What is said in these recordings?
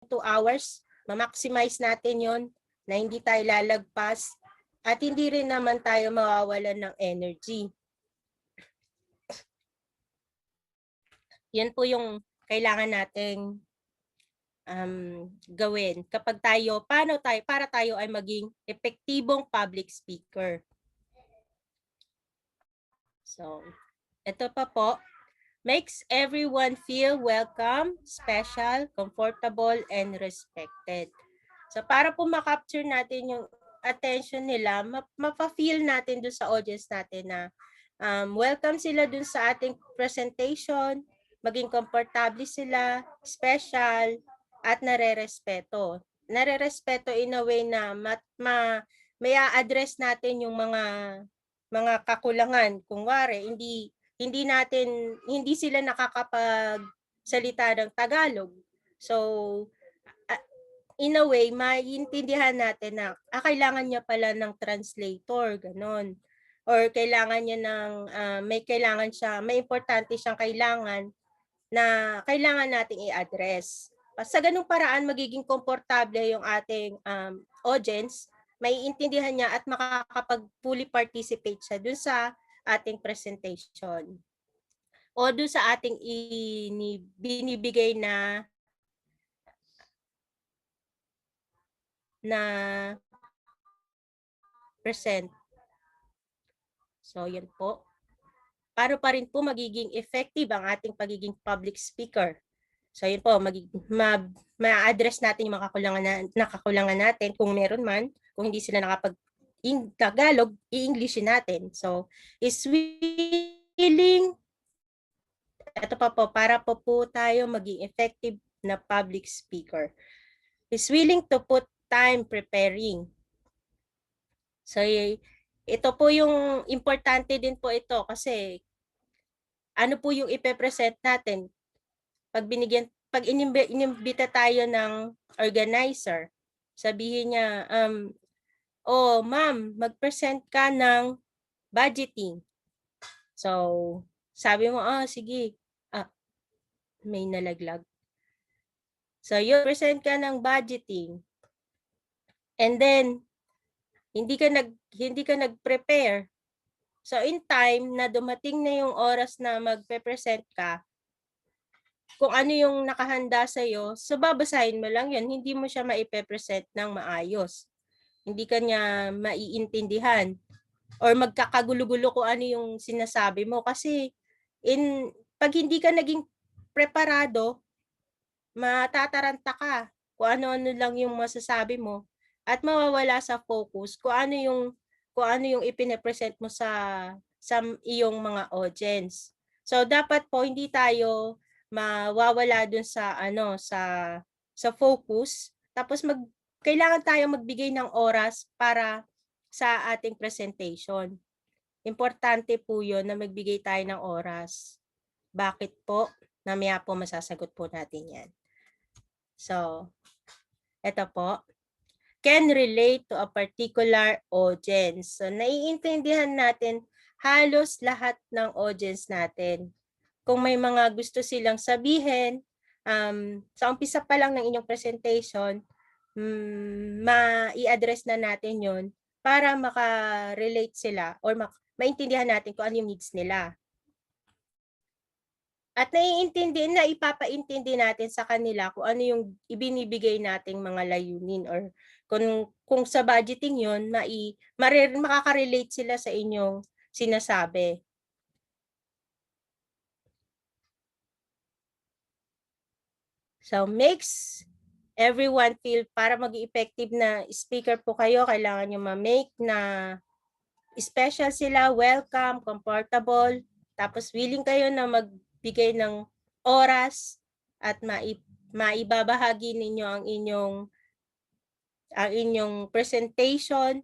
2 hours, ma-maximize natin yon na hindi tayo lalagpas at hindi rin naman tayo mawawalan ng energy. Yan po yung kailangan nating gawin kapag tayo, para tayo ay maging epektibong public speaker. So, ito pa po, makes everyone feel welcome, special, comfortable, and respected. So, para po makapture natin yung attention nila, mapa-feel natin dun sa audience natin na welcome sila dun sa ating presentation, maging komportable sila, special, at nare-respeto. Nare-respeto in a way na may a-address natin yung mga kakulangan. Kung wari, hindi sila nakakapagsalita ng Tagalog. So, in a way, maiintindihan natin na kailangan niya pala ng translator, ganon. Or kailangan niya ng, may importante siyang kailangan na kailangan nating i-address. Sa ganung paraan, magiging komportable yung ating audience, maiintindihan niya at makakapag-fully participate siya dun sa ating presentation. O dun sa ating binibigay na present. So, yan po. Paano pa rin po magiging effective ang ating pagiging public speaker? So, yun po, ma-address natin yung mga kakulangan natin kung meron man, kung hindi sila Tagalog, i-Englishin natin. So, is willing, ito pa po, para po tayo maging effective na public speaker. Is willing to put time preparing. So, ito po yung importante din po ito kasi ano po yung ipe-present natin pag inimbita tayo ng organizer, sabihin niya, oh ma'am, mag-present ka ng budgeting. So, sabi mo, sige, may nalaglag. So, you present ka ng budgeting. And then, hindi ka nag-prepare. So, in time na dumating na yung oras na magpe-present ka, kung ano yung nakahanda sa'yo, so babasahin mo lang yun, hindi mo siya maipe-present ng maayos. Hindi ka niya maiintindihan or magkakagulo-gulo kung ano yung sinasabi mo. Kasi pag hindi ka naging preparado, matataranta ka kung ano-ano lang yung masasabi mo at mawawala sa focus kung ano yung ipine-present mo sa iyong mga audience. So dapat po hindi tayo mawawala dun sa focus, tapos kailangan tayo magbigay ng oras para sa ating presentation. Importante po 'yon na magbigay tayo ng oras. Bakit po? Mamaya po masasagot po natin 'yan. So, eto po. Can relate to a particular audience. So, naiintindihan natin halos lahat ng audience natin. Kung may mga gusto silang sabihin, sa umpisa pa lang ng inyong presentation, mai-address na natin yon para maka-relate sila or maintindihan natin kung ano yung needs nila. At ipapaintindi natin sa kanila kung ano yung ibinibigay nating mga layunin or kung sa budgeting yon makaka-relate sila sa inyong sinasabi. So, makes everyone feel, para maging effective na speaker po kayo, kailangan nyo ma-make na special sila, welcome, comfortable, tapos willing kayo na magbigay ng oras at maibabahagi ninyo ang inyong presentation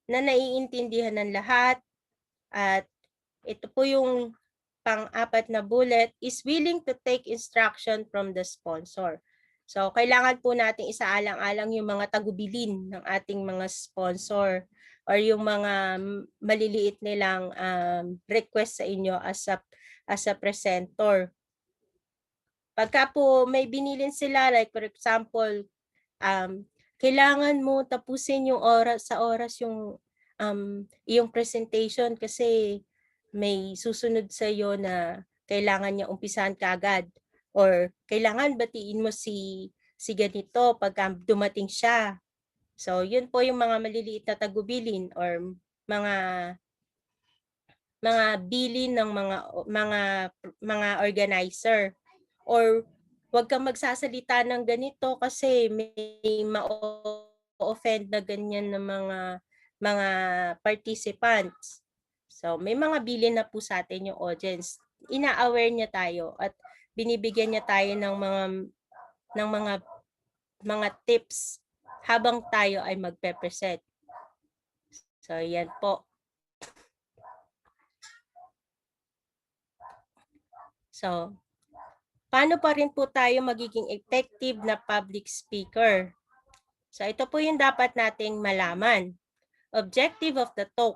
na naiintindihan ng lahat. At ito po yung pang-apat na bullet, is willing to take instruction from the sponsor. So, kailangan po nating isaalang-alang yung mga tagubilin ng ating mga sponsor or yung mga maliliit nilang request sa inyo as a presenter. Pagka po may binilin sila, like for example, kailangan mo tapusin yung sa oras yung iyong presentation kasi may susunod sa iyo na kailangan niya umpisahan kaagad, or kailangan batiin mo si ganito pagka dumating siya. So yun po yung mga maliliit na tagubilin or mga bilin ng mga organizer. Or wag kang magsasalita ng ganito kasi may ma-offend na ganyan ng mga participants. So may mga bilin na po sa atin yung audience. Ina-aware niya tayo at binibigyan niya tayo ng mga tips habang tayo ay magpe-present. So yan po. So, paano pa rin po tayo magiging effective na public speaker? So, ito po yung dapat nating malaman. Objective of the talk.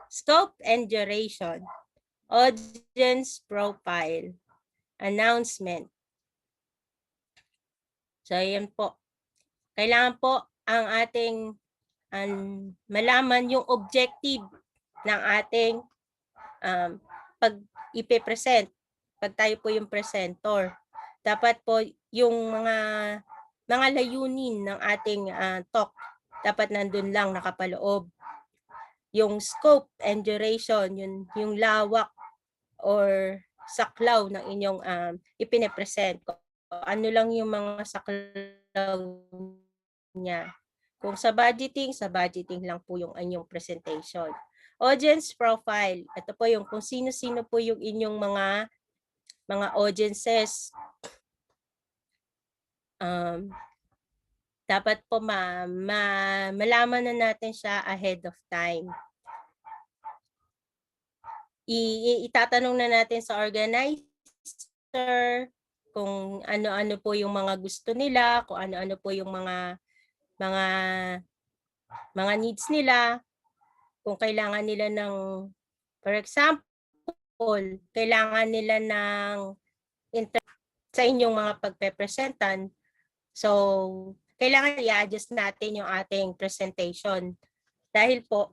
Scope and duration. Audience profile. Announcement. So, yan po. Kailangan po ang ating malaman yung objective ng ating pag ipe-present. Pag tayo po yung presenter, dapat po yung mga layunin ng ating talk dapat nandun lang nakapaloob. Yung scope and duration, yung lawak or saklaw ng inyong ipine-present. Ano lang yung mga saklaw niya. Kung sa budgeting lang po yung inyong presentation. Audience profile. Ito po yung kung sino-sino po yung inyong mga audiences. Dapat po malaman na natin siya ahead of time. Itatanong na natin sa organizer kung ano-ano po yung mga gusto nila, kung ano-ano po yung mga needs nila, kung kailangan nila ng, for example, kailangan nila ng sa inyong mga pagpe-presentan. So, kailangan i-adjust natin yung ating presentation. Dahil po,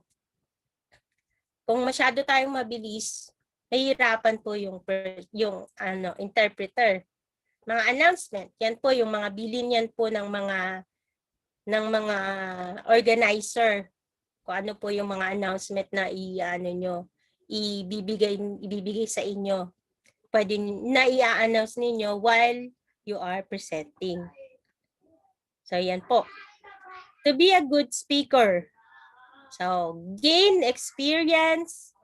kung masyado tayong mabilis, nahihirapan po yung interpreter. Mga announcement, yan po yung mga bilin yan po ng mga organizer. Kung ano po yung mga announcement na ibibigay sa inyo. Pwede na i-announce ninyo while you are presenting. So yan po. To be a good speaker. So gain experience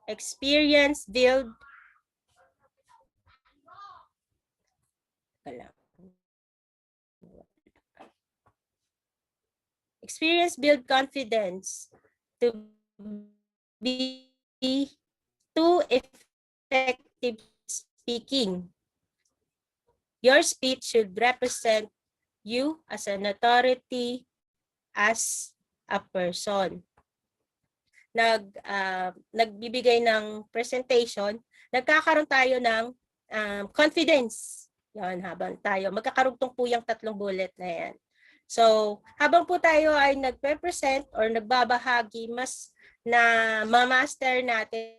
build confidence to be too effective speaking. Your speech should represent you as an authority, as a person. Nagbibigay ng presentation, nagkakaroon tayo ng confidence. Yan, habang tayo, magkakarugtong po yung 3 bullet na yan. So, habang po tayo ay nagpe-present or nagbabahagi, mas na ma-master natin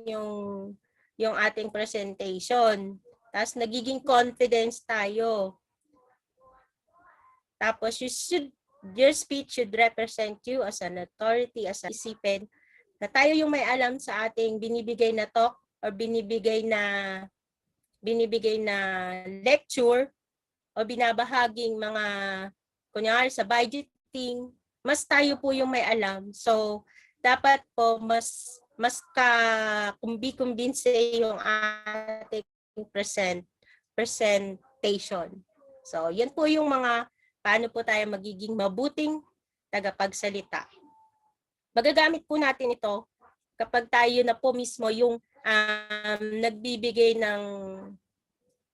yung ating presentation. Tapos nagiging confidence tayo. Tapos your speech should represent you as an authority, as isipin na tayo yung may alam sa ating binibigay na talk or binibigay na lecture o binabahaging mga, kunyari sa budgeting, mas tayo po yung may alam. So, dapat po mas kumbinse yung ating presentation. So, yan po yung mga paano po tayo magiging mabuting tagapagsalita. Magagamit po natin ito kapag tayo na po mismo yung nagbibigay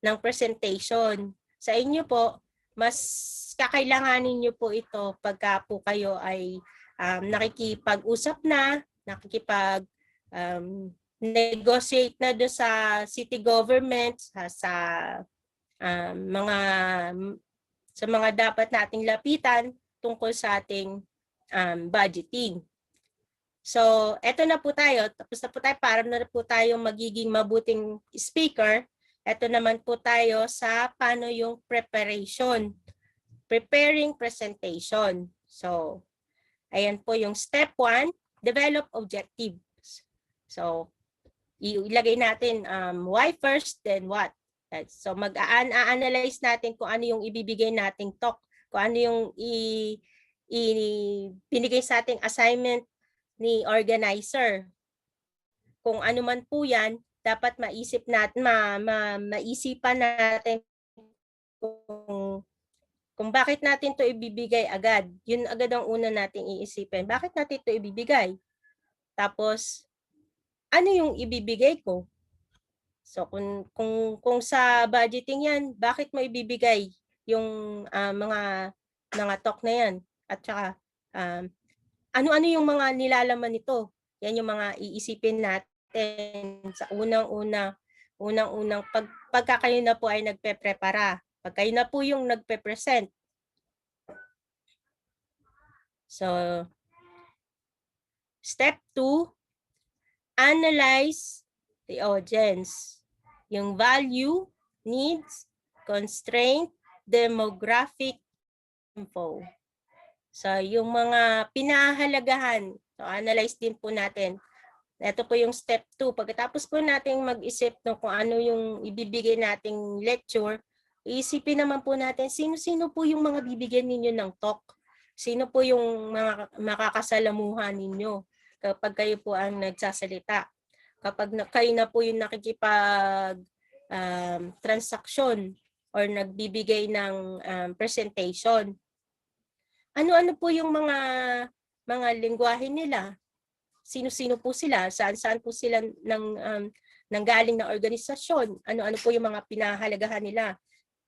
ng presentation. Sa inyo po, mas kakailanganin nyo po ito pagka po kayo ay nakikipag-usap na, negotiate na doon sa city government, mga sa mga dapat nating lapitan tungkol sa ating budgeting. So, eto na po tayo. Tapos na po tayo. Para na po tayo magiging mabuting speaker. Eto naman po tayo sa paano yung preparation. Preparing presentation. So, ayan po yung step 1, develop objectives. So, ilagay natin why first, then what. So, mag-analyze natin kung ano yung ibibigay nating talk, kung ano yung binigay sa ating assignment ni organizer. Kung ano man po yan, dapat maisip natin, maisipan natin kung bakit natin to ibibigay agad. Yun agad ang una nating iisipin. Bakit natin to ibibigay? Tapos, ano yung ibibigay ko? So, kung sa budgeting yan, bakit mo ibibigay yung mga talk na yan? At saka, ano-ano yung mga nilalaman nito? Yan yung mga iisipin natin sa unang-unang pagka kayo na po ay nagpe-prepara. Pag kayo na po yung nagpe-present. So, step 2, analyze the audience. Yung value, needs, constraint, demographic info. So, yung mga pinahahalagahan, so analyze din po natin. Ito po yung step 2. Pagkatapos po natin mag-isip no, kung ano yung ibibigay nating lecture, iisipin naman po natin sino-sino po yung mga bibigyan ninyo ng talk. Sino po yung mga makakasalamuhan ninyo kapag kayo po ang nagsasalita. Kapag kayo na po yung nakikipag transaction or nagbibigay ng presentation. Ano-ano po yung mga lengguwahe nila? Sino-sino po sila? Saan po sila nanggaling na organisasyon? Ano-ano po yung mga pinahalagahan nila?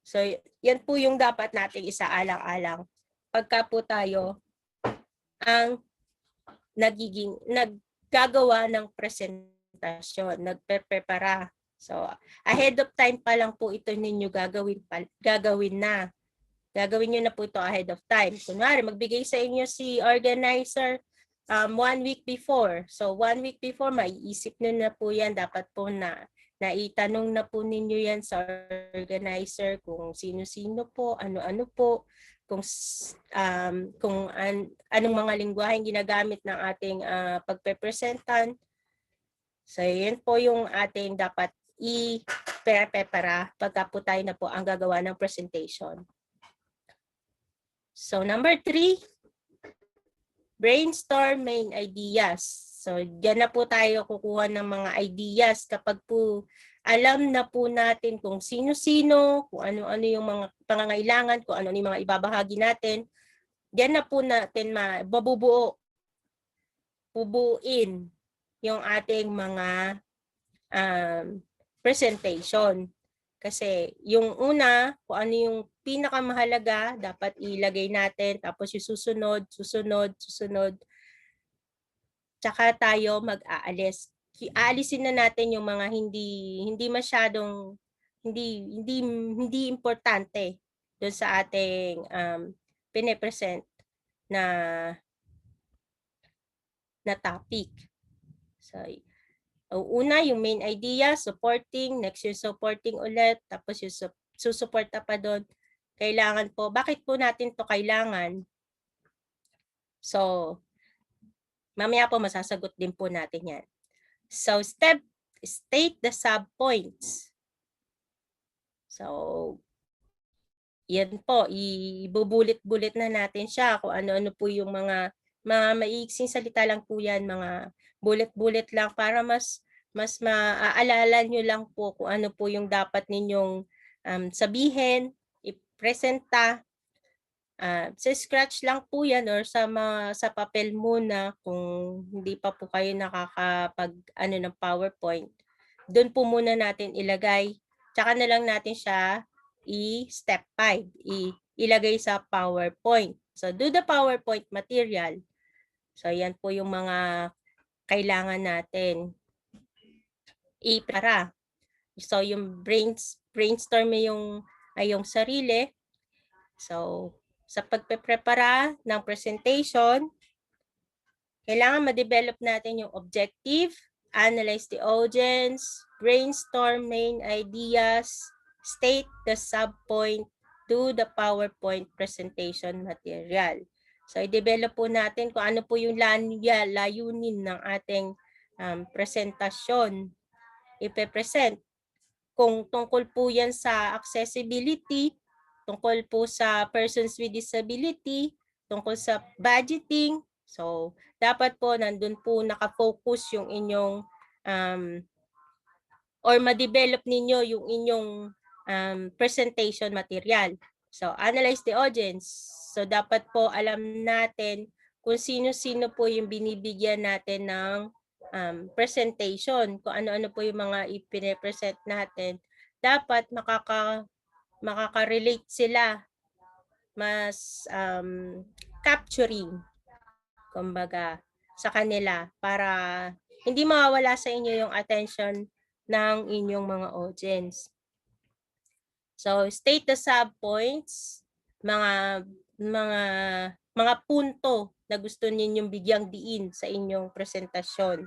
So, yan po yung dapat nating isaalang-alang. Pagka po tayo ang naggagawa ng presentasyon, nagpe-prepara. So, ahead of time pa lang po ito ninyo gagawin na. Gagawin nyo na po ito ahead of time. Kunwari, magbigay sa inyo si organizer 1 week before. So, 1 week before, maiisip nyo na po yan. Dapat po naitanong na po ninyo yan sa organizer kung sino-sino po, ano-ano po, anong mga lingwaheng ginagamit ng ating pagpe-presentan. So, yan po yung ating dapat i-prepara pagka po tayo na po ang gagawa ng presentation. So, number 3, brainstorm main ideas. So, diyan na po tayo kukuha ng mga ideas kapag po alam na po natin kung sino-sino, kung ano-ano yung mga pangangailangan, kung ano-ano yung mga ibabahagi natin. Diyan na po natin bubuin yung ating mga presentation. Kasi yung una, kung ano yung pinakamahalaga, dapat ilagay natin. Tapos yung susunod. Tsaka tayo mag-aalis. Aalisin na natin yung mga hindi masyadong, hindi importante doon sa ating pine-present na topic. So, una, yung main idea, supporting, next yung supporting ulit, tapos yung susuporta pa doon. Kailangan po, bakit po natin to kailangan? So, mamaya po masasagot din po natin yan. So, state the subpoints. So, yan po, ibubulit-bulit na natin siya kung ano-ano po yung mga maiiksing salita lang po yan, mga bullet-bullet lang para mas maaalala nyo lang po kung ano po yung dapat ninyong sabihin, ipresenta. Sa scratch lang po yan or sa papel muna kung hindi pa po kayo nakakapag ng PowerPoint. Doon po muna natin ilagay. Tsaka na lang natin siya step 5, ilagay sa PowerPoint. So, do the PowerPoint material. So, yan po yung mga kailangan natin. ipara. So yung brainstorm ay yung sarili. So sa pagpeprepara ng presentation, kailangan ma-develop natin yung objective, analyze the audience, brainstorm main ideas, state the subpoint, do the PowerPoint presentation material. So, i-develop po natin kung ano po yung layunin ng ating presentasyon. Ipe-present. Kung tungkol po yan sa accessibility, tungkol po sa persons with disability, tungkol sa budgeting. So, dapat po nandun po nakafocus yung inyong or ma-develop ninyo yung inyong presentation material. So, analyze the audience. So, dapat po alam natin kung sino-sino po yung binibigyan natin ng presentation. Kung ano-ano po yung mga ipine-present natin. Dapat makaka-relate sila. Mas capturing, kumbaga, sa kanila para hindi mawawala sa inyo yung attention ng inyong mga audience. So, state the subpoints, mga punto na gusto ninyong bigyang diin sa inyong presentasyon.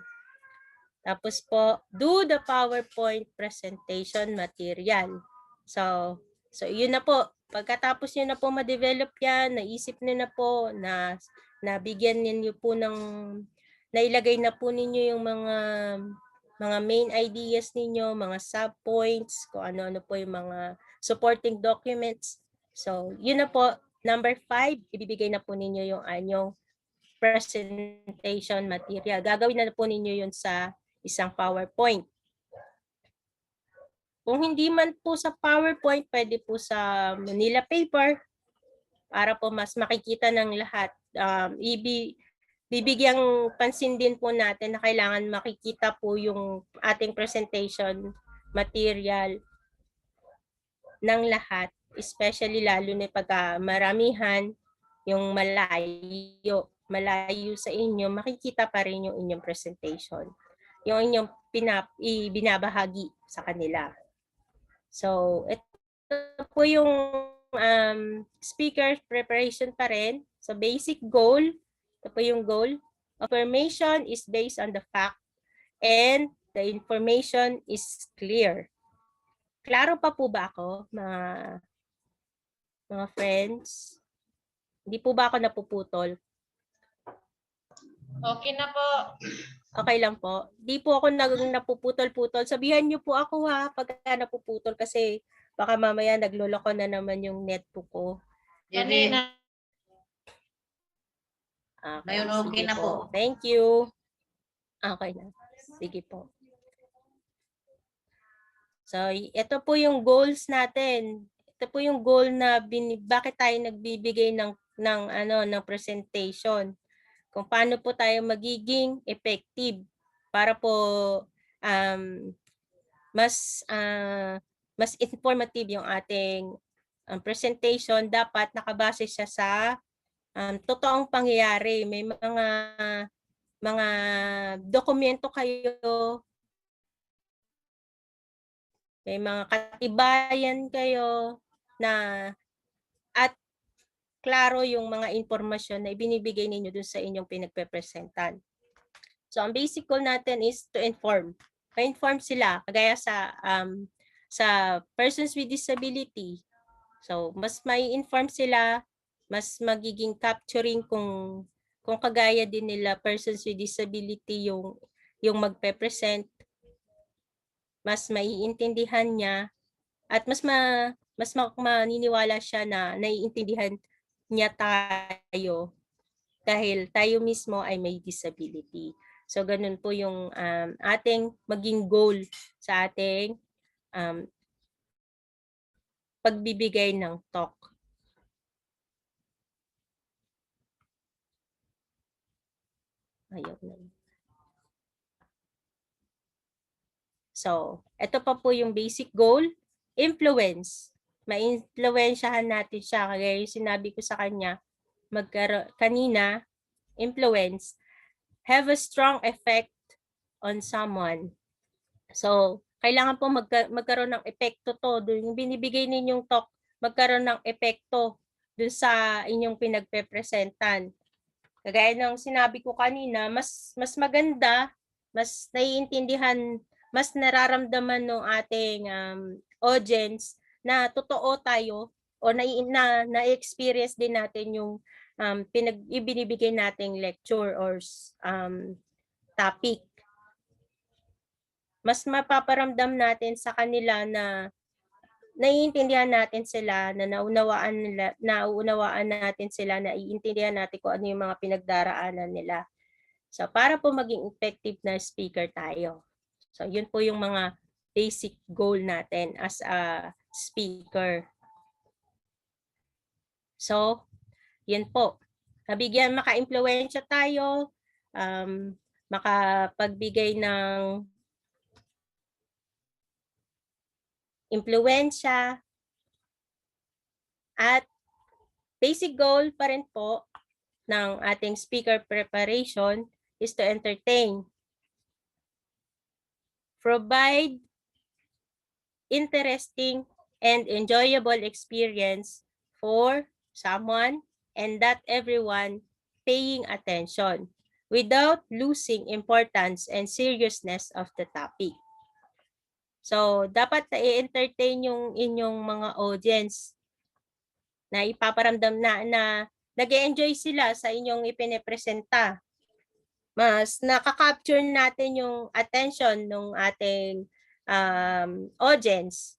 Tapos po, do the PowerPoint presentation material. So yun na po. Pagkatapos nyo na po ma-develop yan, naisip nyo na po, nabigyan ninyo po nailagay na po ninyo yung mga main ideas ninyo, mga subpoints, kung ano-ano po yung mga supporting documents. So, yun na po. Number 5, ibibigay na po ninyo yung anyong presentation material. Gagawin na po ninyo yun sa isang PowerPoint. Kung hindi man po sa PowerPoint, pwede po sa Manila paper para po mas makikita ng lahat. Bibigyang pansin din po natin na kailangan makikita po yung ating presentation material ng lahat, especially lalo na pagka maramihan, yung malayo sa inyo, makikita pa rin yung inyong presentation. Yung inyong binabahagi sa kanila. So, ito po yung speaker preparation pa rin. So, basic goal. Ito po yung goal. Affirmation is based on the fact and the information is clear. Klaro pa po ba ako, mga friends? Hindi po ba ako napuputol? Okay na po. Okay lang po. Di po ako napuputol-putol. Sabihan niyo po ako ha, pagka napuputol kasi baka mamaya nagloloko na naman yung netbook ko. Kanina. Okay, Ngayon okay na po. Thank you. Okay na. Sige po. So, ito po yung goals natin. Ito po yung goal na bakit tayo nagbibigay ng presentation. Kung paano po tayo magiging effective para po mas informative yung ating presentation. Dapat nakabase siya sa totoong pangyayari. May mga dokumento kayo, may mga katibayan kayo na at klaro yung mga informasyon na ibinibigay ninyo dun sa inyong pinagpepresentan. So, ang basic goal natin is to inform. Ma-inform sila, kagaya sa persons with disability. So, mas may inform sila, mas magiging capturing kung kagaya din nila persons with disability yung magpe-present, mas maiintindihan niya at mas maniniwala siya na naiintindihan niya tayo dahil tayo mismo ay may disability. So, ganun po yung ating maging goal sa ating pagbibigay ng talk. Ayun na. So, ito pa po yung basic goal. Influence. Ma-influensyahan natin siya. Kaya yung sinabi ko sa kanya kanina, influence. Have a strong effect on someone. So, kailangan po magkaroon ng epekto to. Yung binibigay ninyong talk, magkaroon ng epekto dun sa inyong pinagpe-presentan. Kagaya ng sinabi ko kanina, mas maganda, mas naiintindihan, mas nararamdaman ng ating audience na totoo tayo o na-experience din natin yung ibinibigay nating lecture or topic. Mas mapaparamdam natin sa kanila na naiintindihan natin sila, na nauunawaan natin sila, naiintindihan natin kung ano yung mga pinagdaraanan nila. So, para po maging effective na speaker tayo. So, yun po yung mga basic goal natin as a speaker. So, yun po. Maka-impluwensya tayo, makapagbigay ng impluwensya, at basic goal pa rin po ng ating speaker preparation is to entertain, provide interesting and enjoyable experience for someone and that everyone paying attention without losing importance and seriousness of the topic. So, dapat na-entertain yung inyong mga audience na ipaparamdam na nag-e-enjoy sila sa inyong ipinipresenta. Mas nakaka-capture natin yung attention ng ating audience.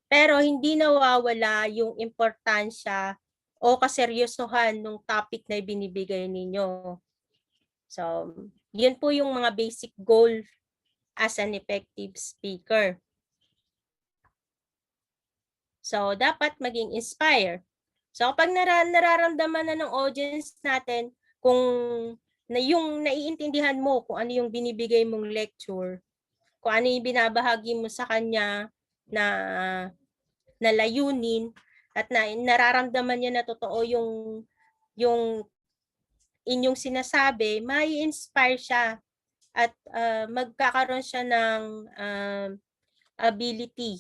Pero hindi nawawala yung importansya o kaseryosohan ng topic na ibinibigay ninyo. So, yun po yung mga basic goal as an effective speaker. So, dapat maging inspire. So, kapag nararamdaman na ng audience natin kung yung naiintindihan mo kung ano yung binibigay mong lecture, kung ano yung binabahagi mo sa kanya na layunin, at nararamdaman niya na totoo yung inyong sinasabi, may inspire siya at magkakaroon siya ng ability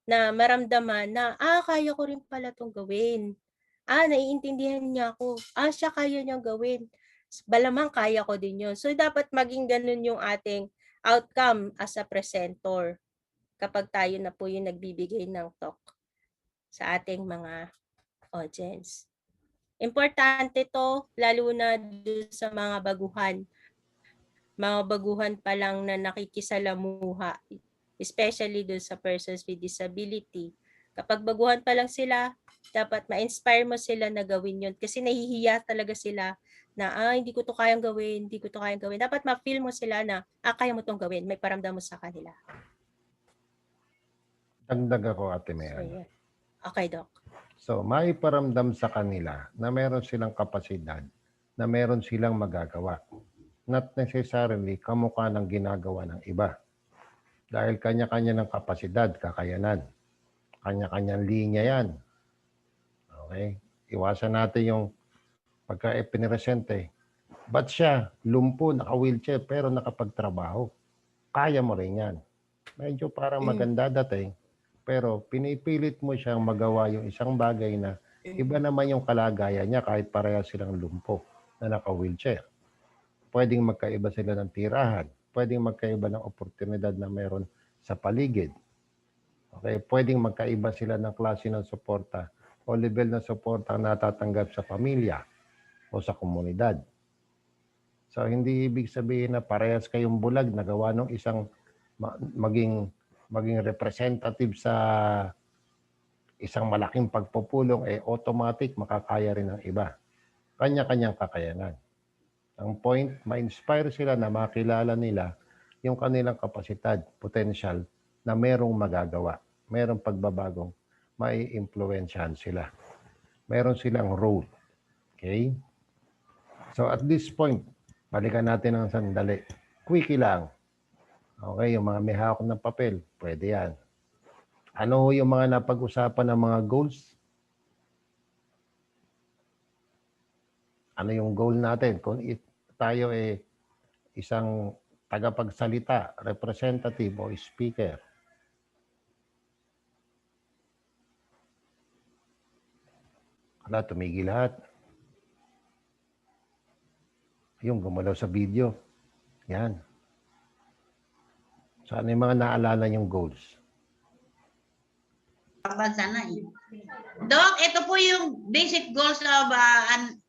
na maramdaman na, kaya ko rin pala itong gawin. Naiintindihan niya ako. Siya kaya niyang gawin. Malamang kaya ko din yun. So, dapat maging ganun yung ating outcome as a presenter kapag tayo na po yung nagbibigay ng talk sa ating mga audience. Importante to, lalo na sa mga baguhan. Mga baguhan pa lang na nakikisalamuha, especially doon sa persons with disability. Kapag baguhan pa lang sila, dapat ma-inspire mo sila na gawin yun. Kasi nahihiya talaga sila na, hindi ko to kayang gawin, hindi ko to kayang gawin. Dapat ma-feel mo sila na, kaya mo tong gawin. May paramdam mo sa kanila. Dagdag ako, Ate So, Mean. yeah. Okay, Doc. So, maiparamdam sa kanila na meron silang kapasidad, na meron silang magagawa. Not necessarily kamukha ng ginagawa ng iba. Dahil kanya-kanya ng kapasidad, kakayanan. Kanya-kanyang linya yan. Okay? Iwasan natin yung pagka-ipiniresente. Ba't siya lumpo, naka-wheelchair, pero nakapagtrabaho? Kaya mo rin yan. Medyo parang maganda dating, pero pinipilit mo siyang magawa yung isang bagay na iba naman yung kalagayan niya kahit pareha silang lumpo na naka-wheelchair. Pwedeng magkaiba sila ng tirahan. Pwedeng magkaiba ng oportunidad na meron sa paligid. Okay? Pwedeng magkaiba sila ng klase ng suporta o level ng suporta na natatanggap sa pamilya o sa komunidad. So, hindi ibig sabihin na parehas kayong bulag na gawa ng isang maging representative sa isang malaking pagpupulong, automatic makakaya rin ng iba. Kanya-kanyang kakayanan. Ang point, ma-inspire sila na makilala nila yung kanilang kapasidad, potential na merong magagawa. Merong pagbabagong mai-influensyahan sila. Meron silang role. Okay? So at this point, balikan natin ng sandali. Quickie lang. Okay, yung mga may hawak ng papel, pwede yan. Ano yung mga napag-usapan ng mga goals? Ano yung goal natin? Kung tayo isang tagapagsalita, representative o speaker. Wala, tumigil lahat. Yung gumalaw sa video. Yan. So, ano yung mga naalala yung goals? Pabasa na eh. Doc, ito po yung basic goals of an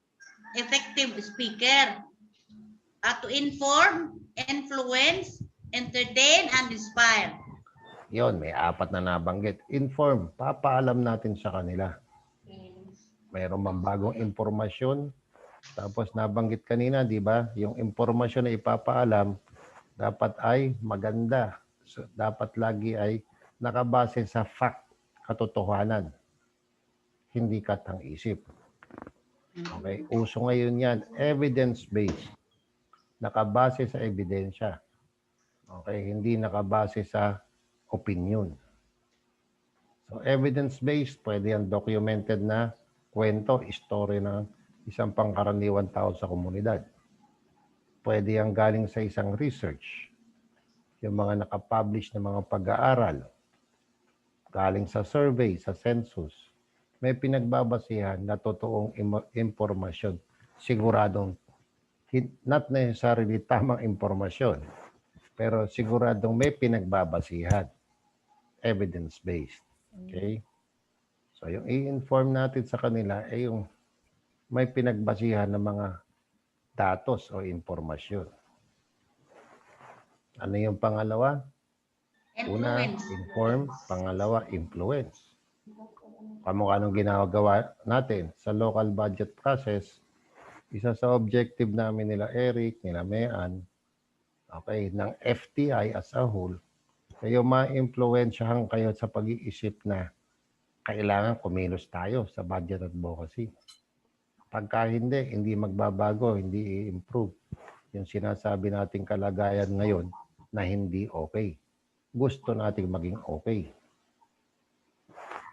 effective speaker. To inform, influence, entertain, and inspire. Yon, may 4 na nabanggit. Inform, papaalam natin sa kanila. Mayroon bang bagong impormasyon? Tapos nabanggit kanina, di ba? Yung impormasyon na ipapaalam, dapat ay maganda. So, dapat lagi ay nakabase sa fact, katotohanan. Hindi katang-isip. Okay? Uso ngayon yan, evidence-based. Nakabase sa ebidensya. Okay? Hindi nakabase sa opinion. So, evidence-based, pwede yan documented na kwento, story ng isang pangkaraniwan tao sa komunidad. Pwede yan galing sa isang research. Yung mga nakapublish na mga pag-aaral. Galing sa survey, sa census. May pinagbabasihan na totoong impormasyon. Siguradong, not necessarily tamang impormasyon, pero siguradong may pinagbabasihan. Evidence-based. Okay? So, yung i-inform natin sa kanila ay yung may pinagbasihan ng mga datos o impormasyon. Ano yung pangalawa? Una, Influence. inform. Pangalawa, influence. Kamukha nung ginagawa natin sa local budget process, isa sa objective namin nila Eric, nila Mayan, okay, ng FTI as a whole, kayo ma-influensyahan kayo sa pag-iisip na kailangan kumilos tayo sa budget advocacy. Pagka hindi magbabago, hindi i-improve yung sinasabi nating kalagayan ngayon na hindi okay. Gusto nating maging okay.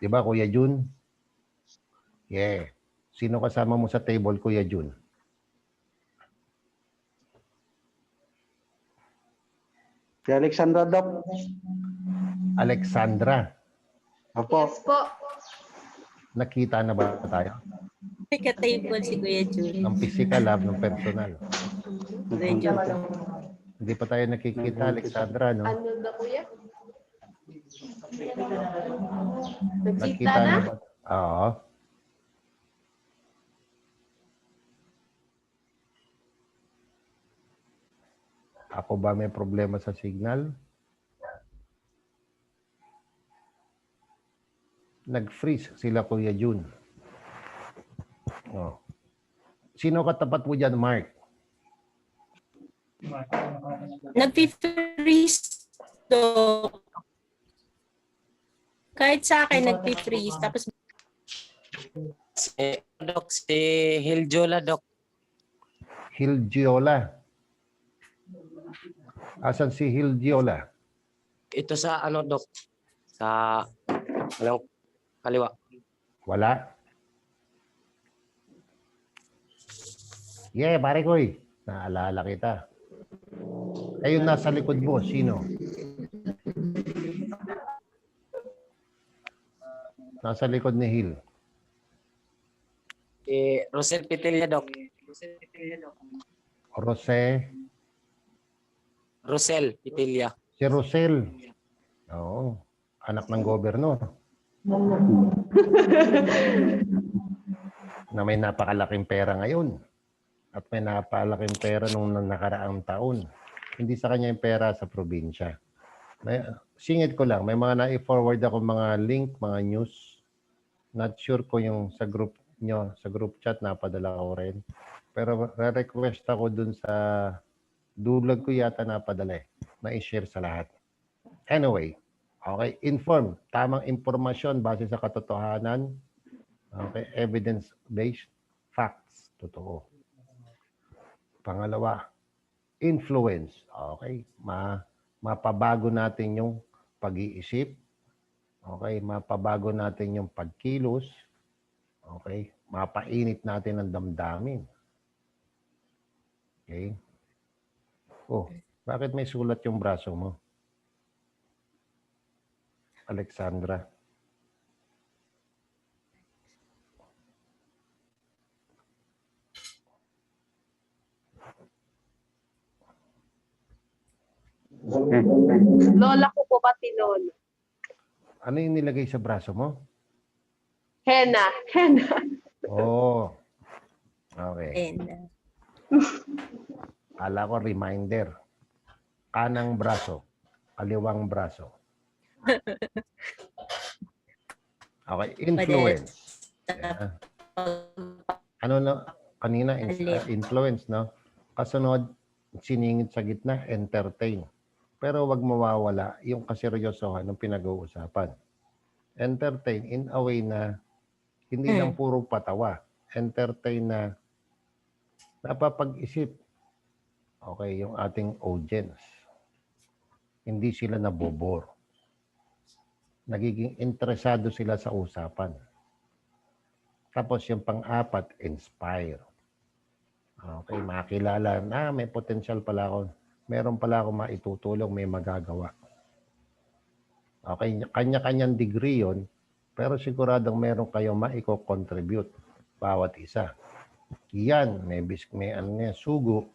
Di ba, Kuya Jun? Yeah. Sino kasama mo sa table, Kuya Jun? Si Alexandra, Doc. Alexandra. Opo. Yes po. Nakita na ba tayo? May ka-table si Kuya Jun. Ang physical lab ng personal. Kuya Jun. Hindi pa tayo nakikita, Alexandra, no? Ano na kuya? Nakita na ba? Oo. Ako ba may problema sa signal? Nag-freeze sila, Kuya Jun. Oh. Sino katapat mo dyan, Mark? Nag-freeze do. Kahit sa akin, nag-freeze. Tapos, Si Hiljola, Doc. Hilgiola. Asan si Hilgiola? Ito sa ano, Doc? Sa anong kaliwa. Wala. Yeah, pare ko eh. Naalala kita. Ayun nasa likod mo, sino? Nasa likod ni Hil. Rosel Pitilla, Doc. Jose. Rosel Pitilla. Si Rosel. Oo. Anak ng gobernador. Na may napakalaking pera ngayon. At may napakalaking pera nung nakaraang taon. Hindi sa kanya yung pera sa probinsya. Singit ko lang, may mga na-forward ako mga link, mga news. Not sure ko yung sa group nyo, sa group chat, napadala ko rin. Pero re-request ako dun sa dulag ko yata napadala na i-share sa lahat. Anyway, okay, inform. Tamang impormasyon base sa katotohanan. Okay, evidence-based facts. Totoo. Pangalawa, influence. Okay, mapabago natin yung pag-iisip. Okay, mapabago natin yung pagkilos. Okay, mapainit natin ang damdamin. Okay. Oh, Bakit may sulat yung braso mo? Alexandra. Lola ko po pati lolo. Ano yung nilagay sa braso mo? Henna. Henna. Oh. Okay. And, Kala ko reminder. Kanang braso. Kaliwang braso. Okay. Influence. Yeah. Ano na? Kanina, influence, no? Kasunod, siningit sa gitna, entertain. Pero wag mawawala yung kaseryosohan ng pinag-uusapan. Entertain in a way na hindi lang puro patawa. Entertain na napapag-isip. Okay, yung ating audience. Hindi sila nabobor. Nagiging interesado sila sa usapan. Tapos yung pang-apat, inspire. Okay, makilala na may potential pala ako. Meron pala ako maitutulong, may magagawa. Okay, kanya-kanyang degree yun, pero siguradong meron kayong maiko-contribute bawat isa. Yan, may sugo.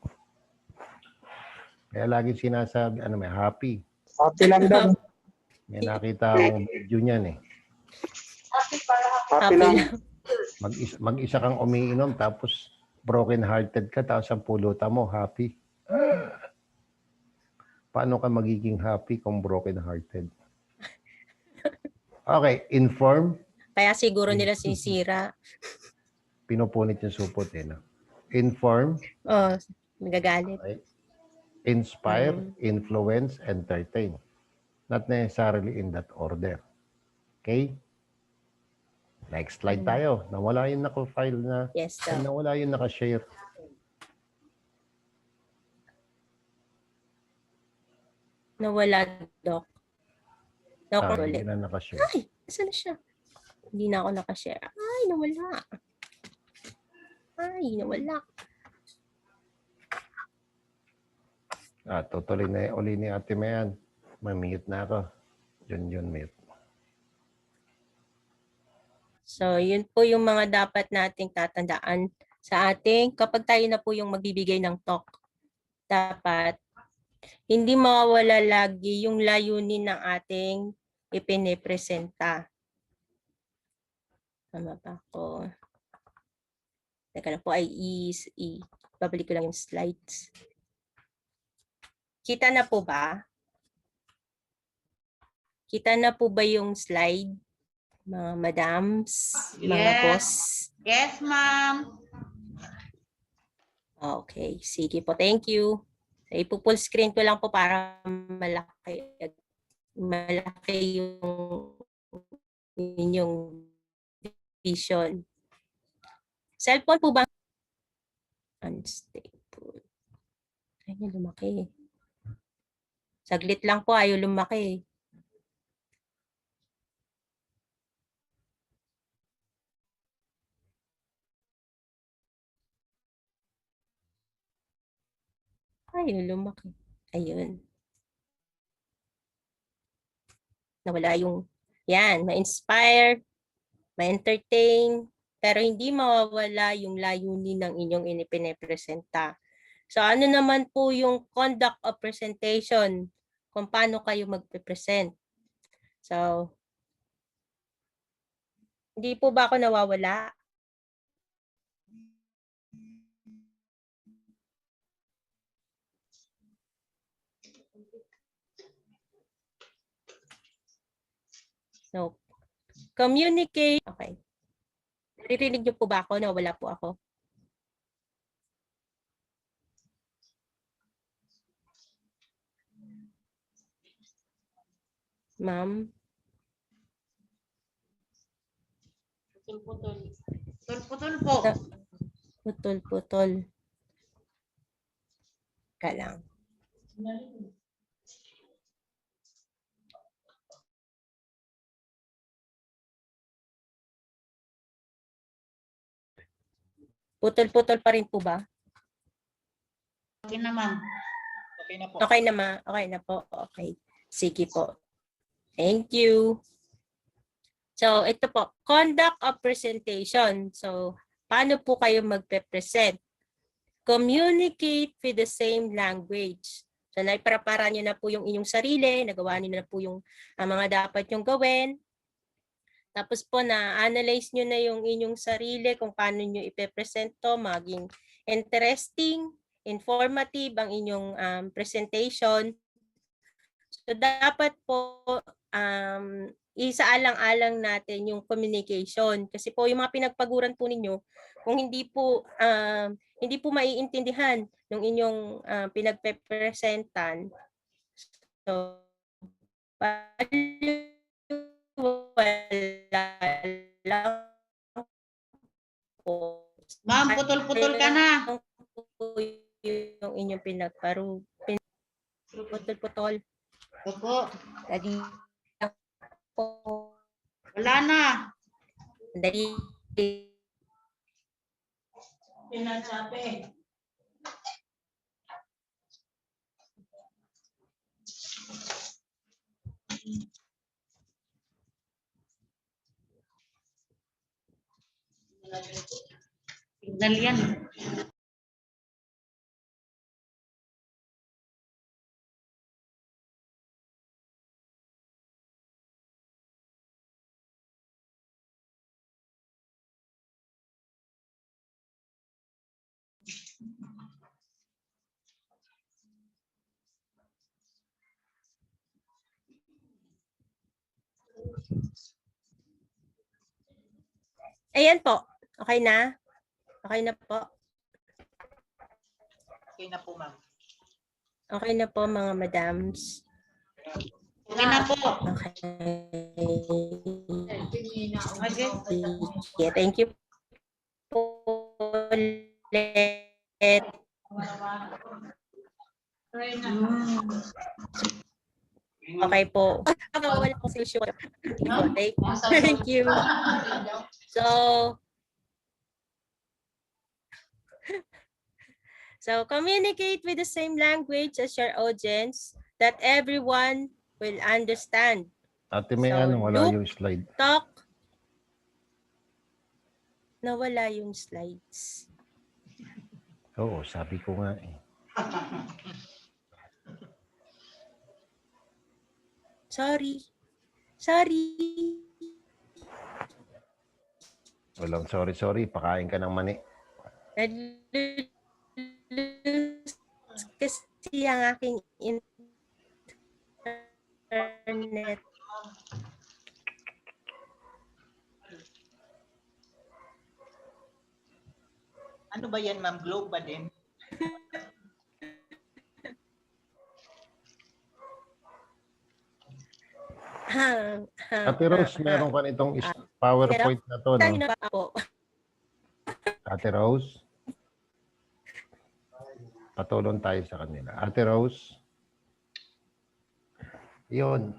Kaya lagi sinasabi, may happy. Happy lang daw. May nakita akong video niyan eh. Happy lang. Mag-isa kang umiinom, tapos broken-hearted ka, tapos ang pulutan mo, happy. Paano ka magiging happy kung broken-hearted? Okay, inform. kaya siguro nila sinisira. Pinupunit yung supot eh. No? Inform. Oh, nagagalit. Okay. Inspire, influence, entertain. Not necessarily in that order. Okay? Next slide tayo. Nawala yung naka-file na, Yes, sir. nawala yung naka-share. Nawala, Doc. Doc, Hindi ulit. na naka-share. Ay, saan na siya? Hindi na ako nakashare. Ay, nawala. Ay, nawala. Tutuloy na uli ni Ate Mayan. Mamute na ako. Yun, mute. So, yun po yung mga dapat nating tatandaan sa ating, kapag tayo na po yung magbibigay ng talk, dapat hindi mawawala lagi yung layunin ng ating ipinipresenta. Tama ba ako? Teka lang po, babalik ko lang yung slides. Kita na po ba? Kita na po ba yung slide? Mga madams, mga Yes. boss. Yes, ma'am. Okay, sige po. Thank you. So, ipo-full screen ko lang po para malaki yung inyong vision. Cellphone po ba? Unstable. Ayaw lumaki. Saglit lang po, ayaw lumaki. Ayaw lumaki. Ayun. Nawala yung, yan, ma-inspire, ma-entertain, pero hindi mawawala yung layunin ng inyong inipinepresenta. So ano naman po yung conduct of presentation, kung paano kayo magpe-present. So, hindi po ba ako nawawala? No. Communicate. Okay. Naririnig niyo po ba ako? Nawala po ako. Ma'am? Putol-putol po. Putol-putol. Ka lang. Putol-putol pa rin po ba? Okay na, ma'am. Okay na po. Okay na okay na po. Okay. Sige po. Thank you. So, ito po, conduct of presentation. So, paano po kayo magpe-present? Communicate with the same language. So, naiprepara nyo na po yung inyong sarili, nagawa nyo na po yung mga dapat yung gawin. Tapos po, na-analyze nyo na yung inyong sarili kung paano nyo ipe-present to, maging interesting, informative ang inyong presentation. So, dapat po isaalang-alang natin yung communication. Kasi po, yung mga pinagpaguran po ninyo, kung hindi po maiintindihan ng inyong pinagpe-presentan, so, wala lang po. Ma'am, putol-putol ka na. Yung inyong putol-putol. Opo. Dali po. Wala na. Dali. Pinagsabi. Signal yan. Ayan po. Okay na? Okay na po. Okay na po, ma'am. Okay na po mga madams. Okay na po. Okay. Okay. Sige, thank you po ulit. Okay po. Wala po si Sure. Thank you. So communicate with the same language as your audience that everyone will understand. Ate May, So, wala look, yung slide. Talk. Nawala yung slides. Oo, sabi ko nga eh. Sorry. Walang sorry. Pakain ka ng mani. Kasi ang aking internet. Ano ba yan, ma'am? Globe ba din? Ate Rose, meron ka nitong PowerPoint na to, no? Ate Rose? Patulong tayo sa kanila. Ate Rose? Yun.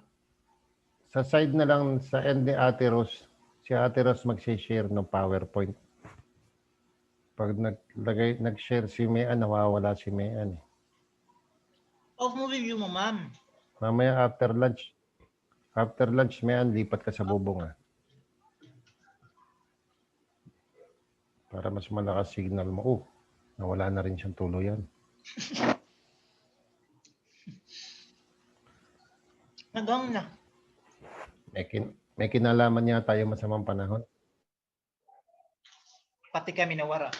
Sa side na lang, sa end ni Ate Rose, si Ate Rose mag-share ng PowerPoint. Pag nag-share si Mayan, nawawala si Mayan. Off mo review mo, ma'am. Mamaya after lunch, Mayan, lipat ka sa bubong. Para mas malakas signal mo. Oh, nawala na rin siyang tuluyan. Nagang na. May kinalaman niya tayo masamang panahon. Pati kami nawara.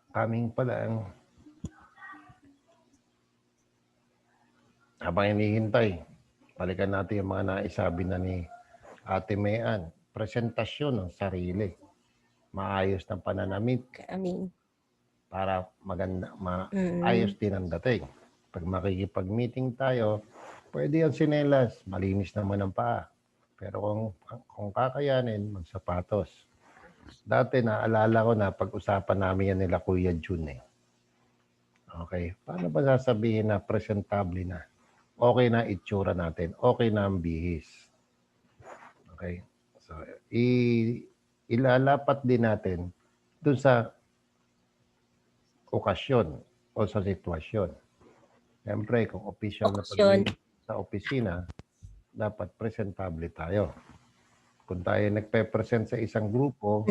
Kaming pala ang habang hinihintay, balikan natin yung mga naisabi na ni Ate Mayan. Presentasyon ng sarili. Maayos na pananamit para maganda, maayos din ang dating. Pag makikipag-meeting tayo, Pwede yan sinelas, malinis naman ang paa. Pero kung kakayanin, magsapatos. Dati naalala ko na pag-usapan namin yan nila Kuya Jun eh. Okay, paano ba sasabihin na presentable na? Okay na itsura natin, okay na ang bihis. Okay, so ilalapat din natin dun sa okasyon o sa sitwasyon. Siyempre, kung official na Okasyon. pag sa opisina, dapat presentable tayo. Kung tayo nagpe-present sa isang grupo,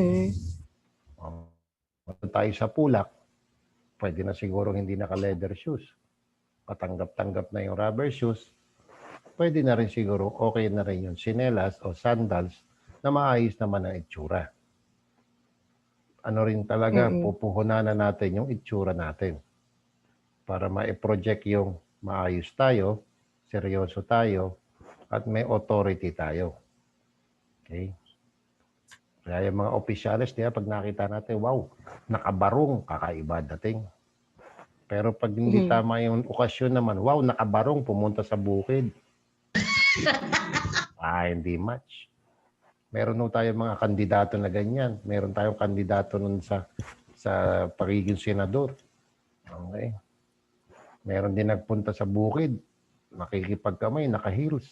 tayo sa pulak, pwede na siguro hindi naka-leather shoes. Patanggap-tanggap na yung rubber shoes. Pwede na rin siguro, okay na rin yung sinelas o sandals na maayos naman ang itsura. Ano rin talaga, pupuhunan na natin yung itsura natin para ma-project yung maayos tayo, seryoso tayo, at may authority tayo. Okay? Kaya yung mga opisyalis, diba, pag nakita natin, wow, nakabarong, kakaiba dating. Pero pag hindi tama yung okasyon naman, wow, nakabarong, pumunta sa bukid. Hindi match. Meron nung tayo mga kandidato na ganyan. Meron tayong kandidato nun sa pagiging senador. Okay. Meron din nagpunta sa bukid. Makikipagkamay, naka-heels.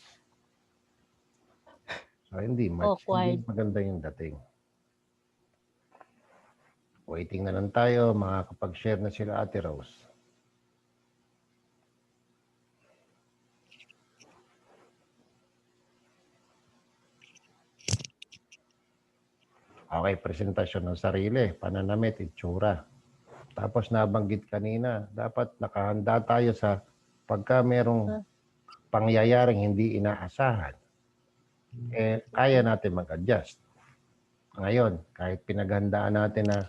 So, hindi match. Awkward. Hindi maganda yung dating. Waiting na lang tayo. Makakapag-share na sila, Ate Rose. Okay, presentasyon ng sarili, pananamit, itsura. Tapos nabanggit kanina, dapat nakahanda tayo sa pagka merong pangyayaring hindi inaasahan, kaya natin mag-adjust. Ngayon, kahit pinaghandaan natin na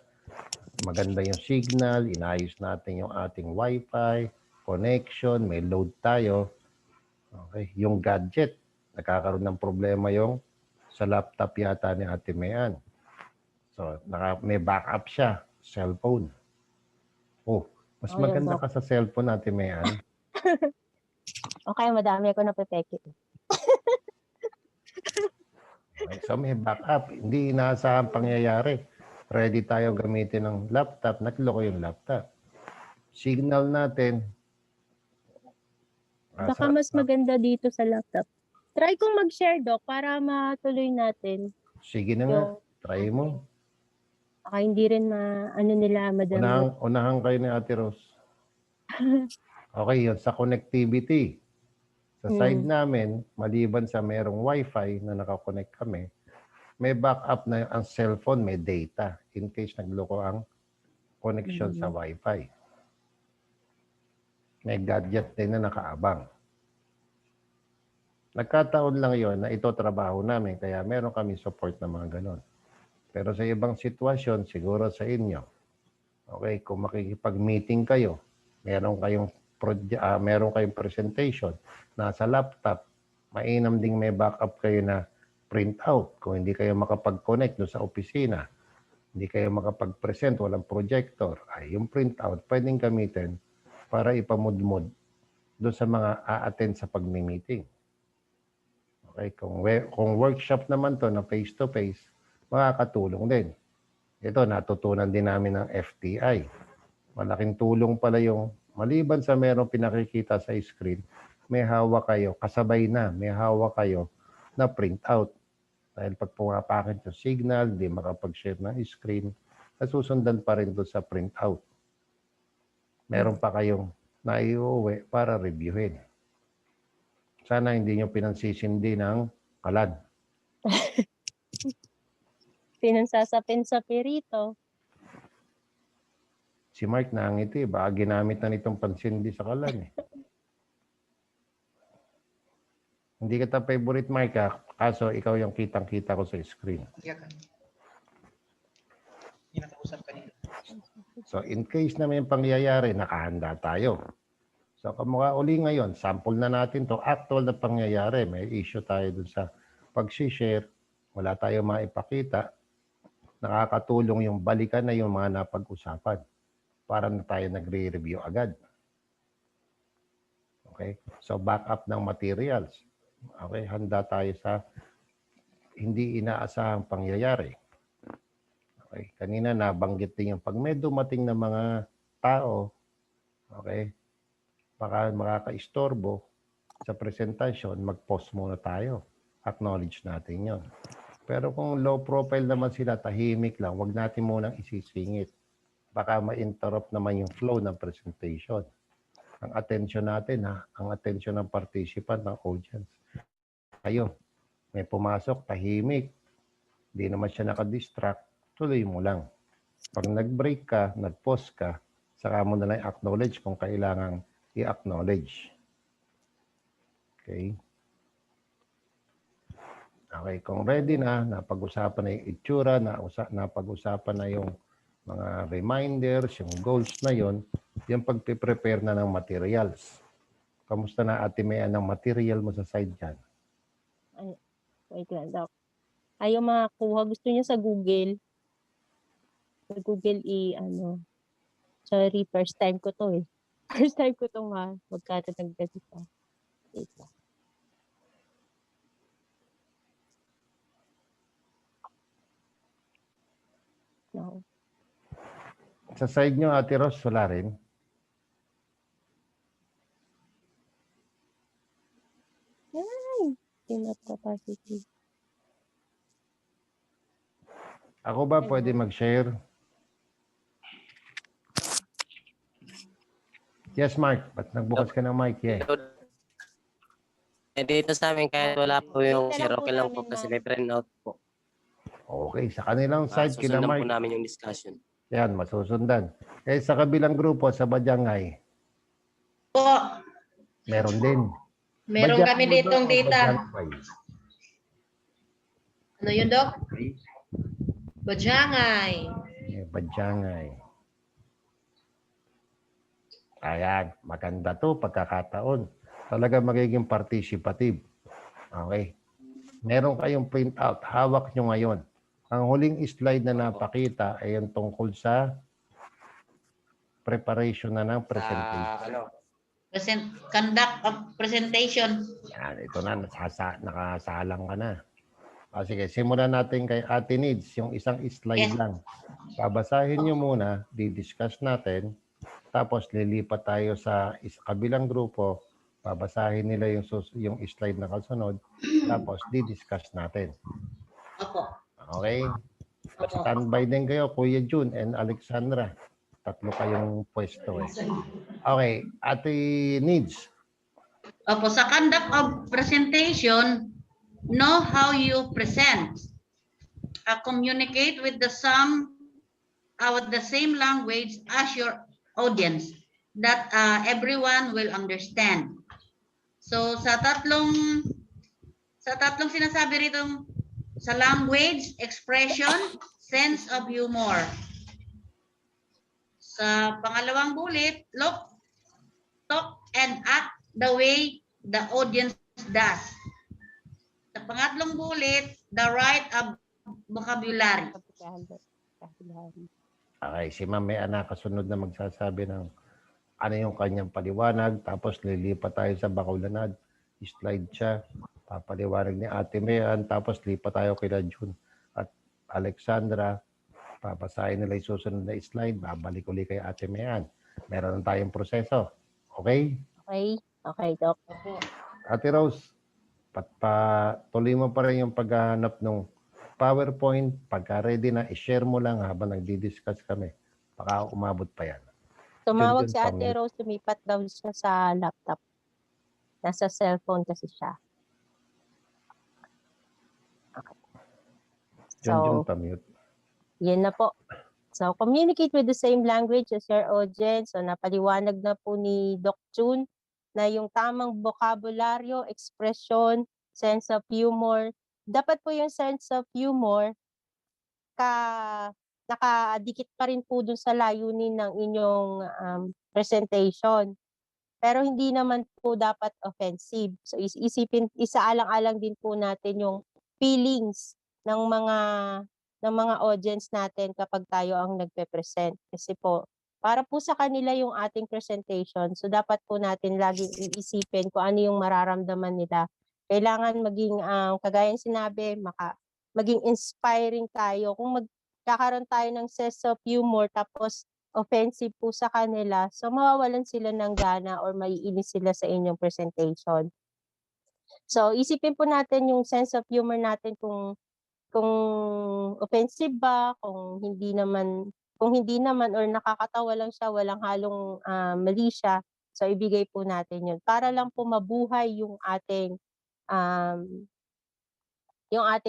maganda yung signal, inayos natin yung ating wifi, connection, may load tayo, okay, yung gadget, nagkakaroon ng problema yung sa laptop yata ni Ate Mayan. So, may backup siya, cellphone. Oh, mas maganda ka sa cellphone, Ate Mayan. Okay, madami ako napipeke. Okay, so, may backup. Hindi inaasahang pangyayari. Ready tayo gamitin ng laptop. Nagloko yung laptop. Signal natin. Baka mas maganda dito sa laptop. Try kong mag-share, Doc, para matuloy natin. Sige na nga. Try mo. Baka hindi rin nila madami. Unahan kayo ni Ate Rose. Okay, yun. Sa connectivity. Sa side namin, maliban sa merong wifi na nakakonect kami, may backup na ang cellphone, may data in case nagloko ang connection sa wifi. May gadget din na nakaabang. Nagkataon lang yon na ito trabaho namin, kaya meron kami support na mga ganon. Pero sa ibang sitwasyon, siguro sa inyo, okay, kung makikipag-meeting kayo, meron kayong presentation, nasa laptop, mainam ding may backup kayo na printout. Kung hindi kayo makapag-connect doon sa opisina, hindi kayo makapag-present, walang projector, ay yung printout pwedeng gamitin para ipamudmod doon sa mga a-attend sa pag-meeting. Okay, kung workshop naman to na face-to-face, makakatulong din. Ito, natutunan din namin ng FTI. Malaking tulong pala yung, maliban sa merong pinakikita sa screen, may hawak kayo, kasabay na, may hawak kayo na printout. Dahil pag pumapakit yung signal, hindi makapag-share ng screen, nasusundan pa rin doon sa printout. Meron pa kayong naiuwi para reviewin. Sana hindi nyo pinansisindi ng kalan. Pinansasapin-sapi rito. Si Mark nangiti, baka ginamit na nitong pansindi sa kalan eh. Hindi kita favorite Mark ha, kaso ikaw yung kitang-kita ko sa screen. Kaya ka. Hindi nakausap kanina. So in case na may pangyayari, nakahanda tayo. So kamukha uli ngayon, sample na natin to actual na pangyayari. May issue tayo dun sa pag-share, wala tayo maipakita. Nakakatulong yung balikan na yung mga napag-usapan para na tayo nagre-review agad. Okay? So backup ng materials. Okay, handa tayo sa hindi inaasahang pangyayari. Okay, kanina nabanggit din yung pag may dumating na mga tao, okay, baka makakaistorbo sa presentasyon, mag-pause muna tayo. Acknowledge natin yon. Pero kung low profile naman sila, tahimik lang, wag natin munang isisingit. Baka ma-interrupt naman yung flow ng presentation. Ang attention natin, ang attention ng participant, ng audience. Ayun, may pumasok, tahimik, hindi naman siya nakadistract, tuloy mo lang. Pag nag-break ka, nag-pause ka, saka mo na lang acknowledge kung kailangang i-acknowledge. Okay? Okay, kung ready na, napag-usapan na yung itsura, napag-usapan na yung mga reminders, yung goals na yon, yung pagpe-prepare na ng materials. Kamusta na Ate Mea ng material mo sa side dyan? Wait lang, Doc. Ayaw makakuha. Gusto niya sa Google. Sa Google Sorry, first time ko to eh. First time ko to magkatatagdag ito. Wait lang. No. Sa side nyo, Ate Ros, wala rin? Ay, not capacity. Ako ba pwede mag-share? Yes, Mark. Ba't nagbukas ka ng mic? Yeah. Dito sa amin kahit wala po yung Dito share, lang po okay lang po namin, kasi ma'am. may print out po. Okay, sa kanilang side, kina Susundan po Mark. namin yung discussion. Yan, masusundan. Eh, sa kabilang grupo, sa Badyangay, Po, meron din. meron Badyangay kami mo ditong doon o data. Badyangay? Ano yun, Doc? Okay. Bajangay. Badyangay. Ayan, maganda to pagkakataon. Talaga magiging participative. Okay. Meron kayong printout. Hawak nyo ngayon. Ang huling slide na napakita ay yung tungkol sa preparation na ng presentation. Conduct of presentation. Yan, ito na, nakasalang ka na. Sige, simulan natin kay Ate Needs, yung isang slide Yes. lang. Babasahin nyo muna, di-discuss natin, tapos lilipat tayo sa kabilang grupo, babasahin nila yung slide na kasunod, tapos di-discuss natin. Opo. Okay? Opo. Standby din kayo, Kuya June and Alexandra. Tatlo kayong pwesto eh. Okay, Ate Needs. Opo, sa conduct of presentation, know how you present. Communicate with the same language as your audience that everyone will understand. So sa tatlong sinasabi rito, sa language, expression, sense of humor. Sa pangalawang bullet, look, talk, and act the way the audience does. Sa pangatlong bullet, the right of vocabulary. Okay, si Ma'am may anak kasunod na magsasabi ng ano yung kanyang paliwanag, tapos lilipat tayo sa Bacolod. Slide siya, papaliwanag ni Ate Mayan, tapos lipat tayo kay June at Alexandra, papasahin nila yung susunod na slide, babalik ulit kay Ate Mayan. Meron na tayong proseso. Okay? Okay? Okay, Doc. Ate Rose, tuloy mo pa rin yung paghahanap ng PowerPoint. Pagka ready na, i-share mo lang habang nagdi-discuss kami. Baka umabot pa yan. Tumawag Jun, si Ate Rose, lumipat daw siya sa laptop. Nasa cellphone kasi siya. Okay. Jun, So, pa-mute. yan na po. So, communicate with the same language as your audience. So, napaliwanag na po ni Doc June na yung tamang bokabularyo, expression, sense of humor. Dapat po yung sense of humor nakadikit pa rin po dun sa layunin ng inyong presentation. Pero hindi naman po dapat offensive. So isaalang-alang din po natin yung feelings ng mga audience natin kapag tayo ang nagpe-present. Kasi po para po sa kanila yung ating presentation. So dapat po natin laging iisipin kung ano yung mararamdaman nila. Kailangan maging, kagaya ng sinabi, maging inspiring tayo. Kung magkakaroon tayo ng sense of humor tapos offensive po sa kanila, so mawawalan sila ng gana or maiinis sila sa inyong presentation. So isipin po natin yung sense of humor natin kung offensive ba, kung hindi naman or nakakatawa lang siya, walang halong mali siya, so ibigay po natin yun. Para lang po mabuhay yung ating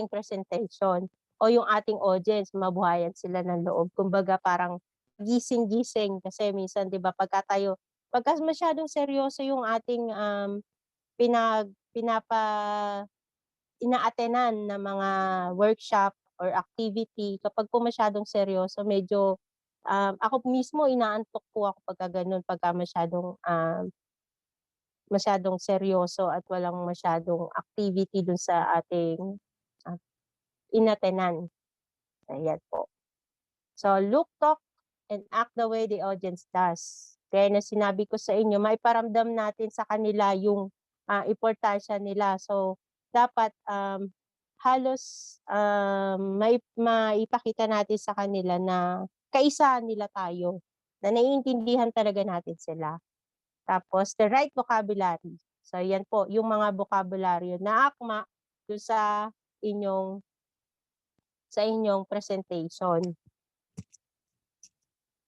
presentation o yung ating audience, mabuhayan sila ng loob. Kumbaga parang gising-gising kasi minsan 'di ba pagka masyadong seryoso yung ating pinapa ina-attenan na mga workshop or activity, kapag po masyadong seryoso, medyo ako mismo inaantok po ako pagka gano'n, pagka masyadong seryoso at walang masyadong activity dun sa ating inatenan. Ayan po. So, look, talk, and act the way the audience does. Kaya na sinabi ko sa inyo, maiparamdam natin sa kanila yung importansya nila. So, dapat halos maipakita natin sa kanila na kaisa nila tayo, na naiintindihan talaga natin sila. Tapos, the right vocabulary. So, yan po, yung mga vocabulary na akma doon sa inyong presentation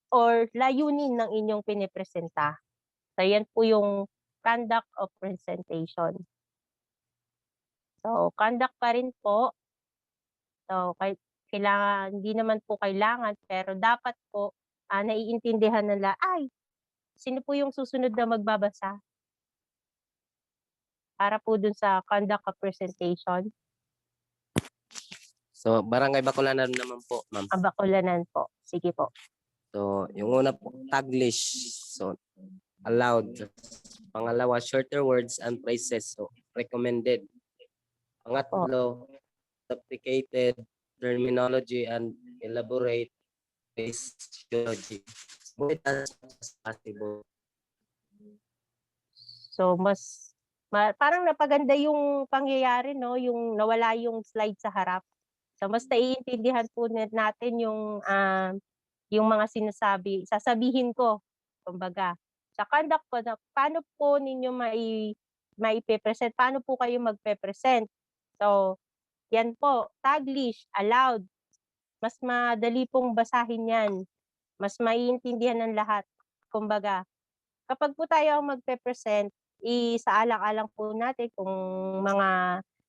or layunin ng inyong pinipresenta. So, yan po yung conduct of presentation. So, conduct pa rin po. So, hindi naman po kailangan, pero dapat po naiintindihan nila, ay, sino po yung susunod na magbabasa? Para po dun sa conduct of presentation. So, Barangay Bacolanan naman po, ma'am. Abakulanan po. Sige po. So, yung una po, Taglish. So, allowed. Pangalawa, shorter words and phrases. So, recommended. Pangatlo, sophisticated terminology and elaborate physiology. As much as possible. So, parang napaganda yung pangyayari, no? Yung nawala yung slide sa harap. So, mas naiintindihan po natin yung mga sasabihin ko, kumbaga. Sa conduct po, paano po ninyo maipe-present? Paano po kayo magpe-present? So, yan po, Taglish, allowed. Mas madali pong basahin yan. Mas maiintindihan ng lahat. Kumbaga, kapag po tayo ang magpe-present, isaalang-alang po natin kung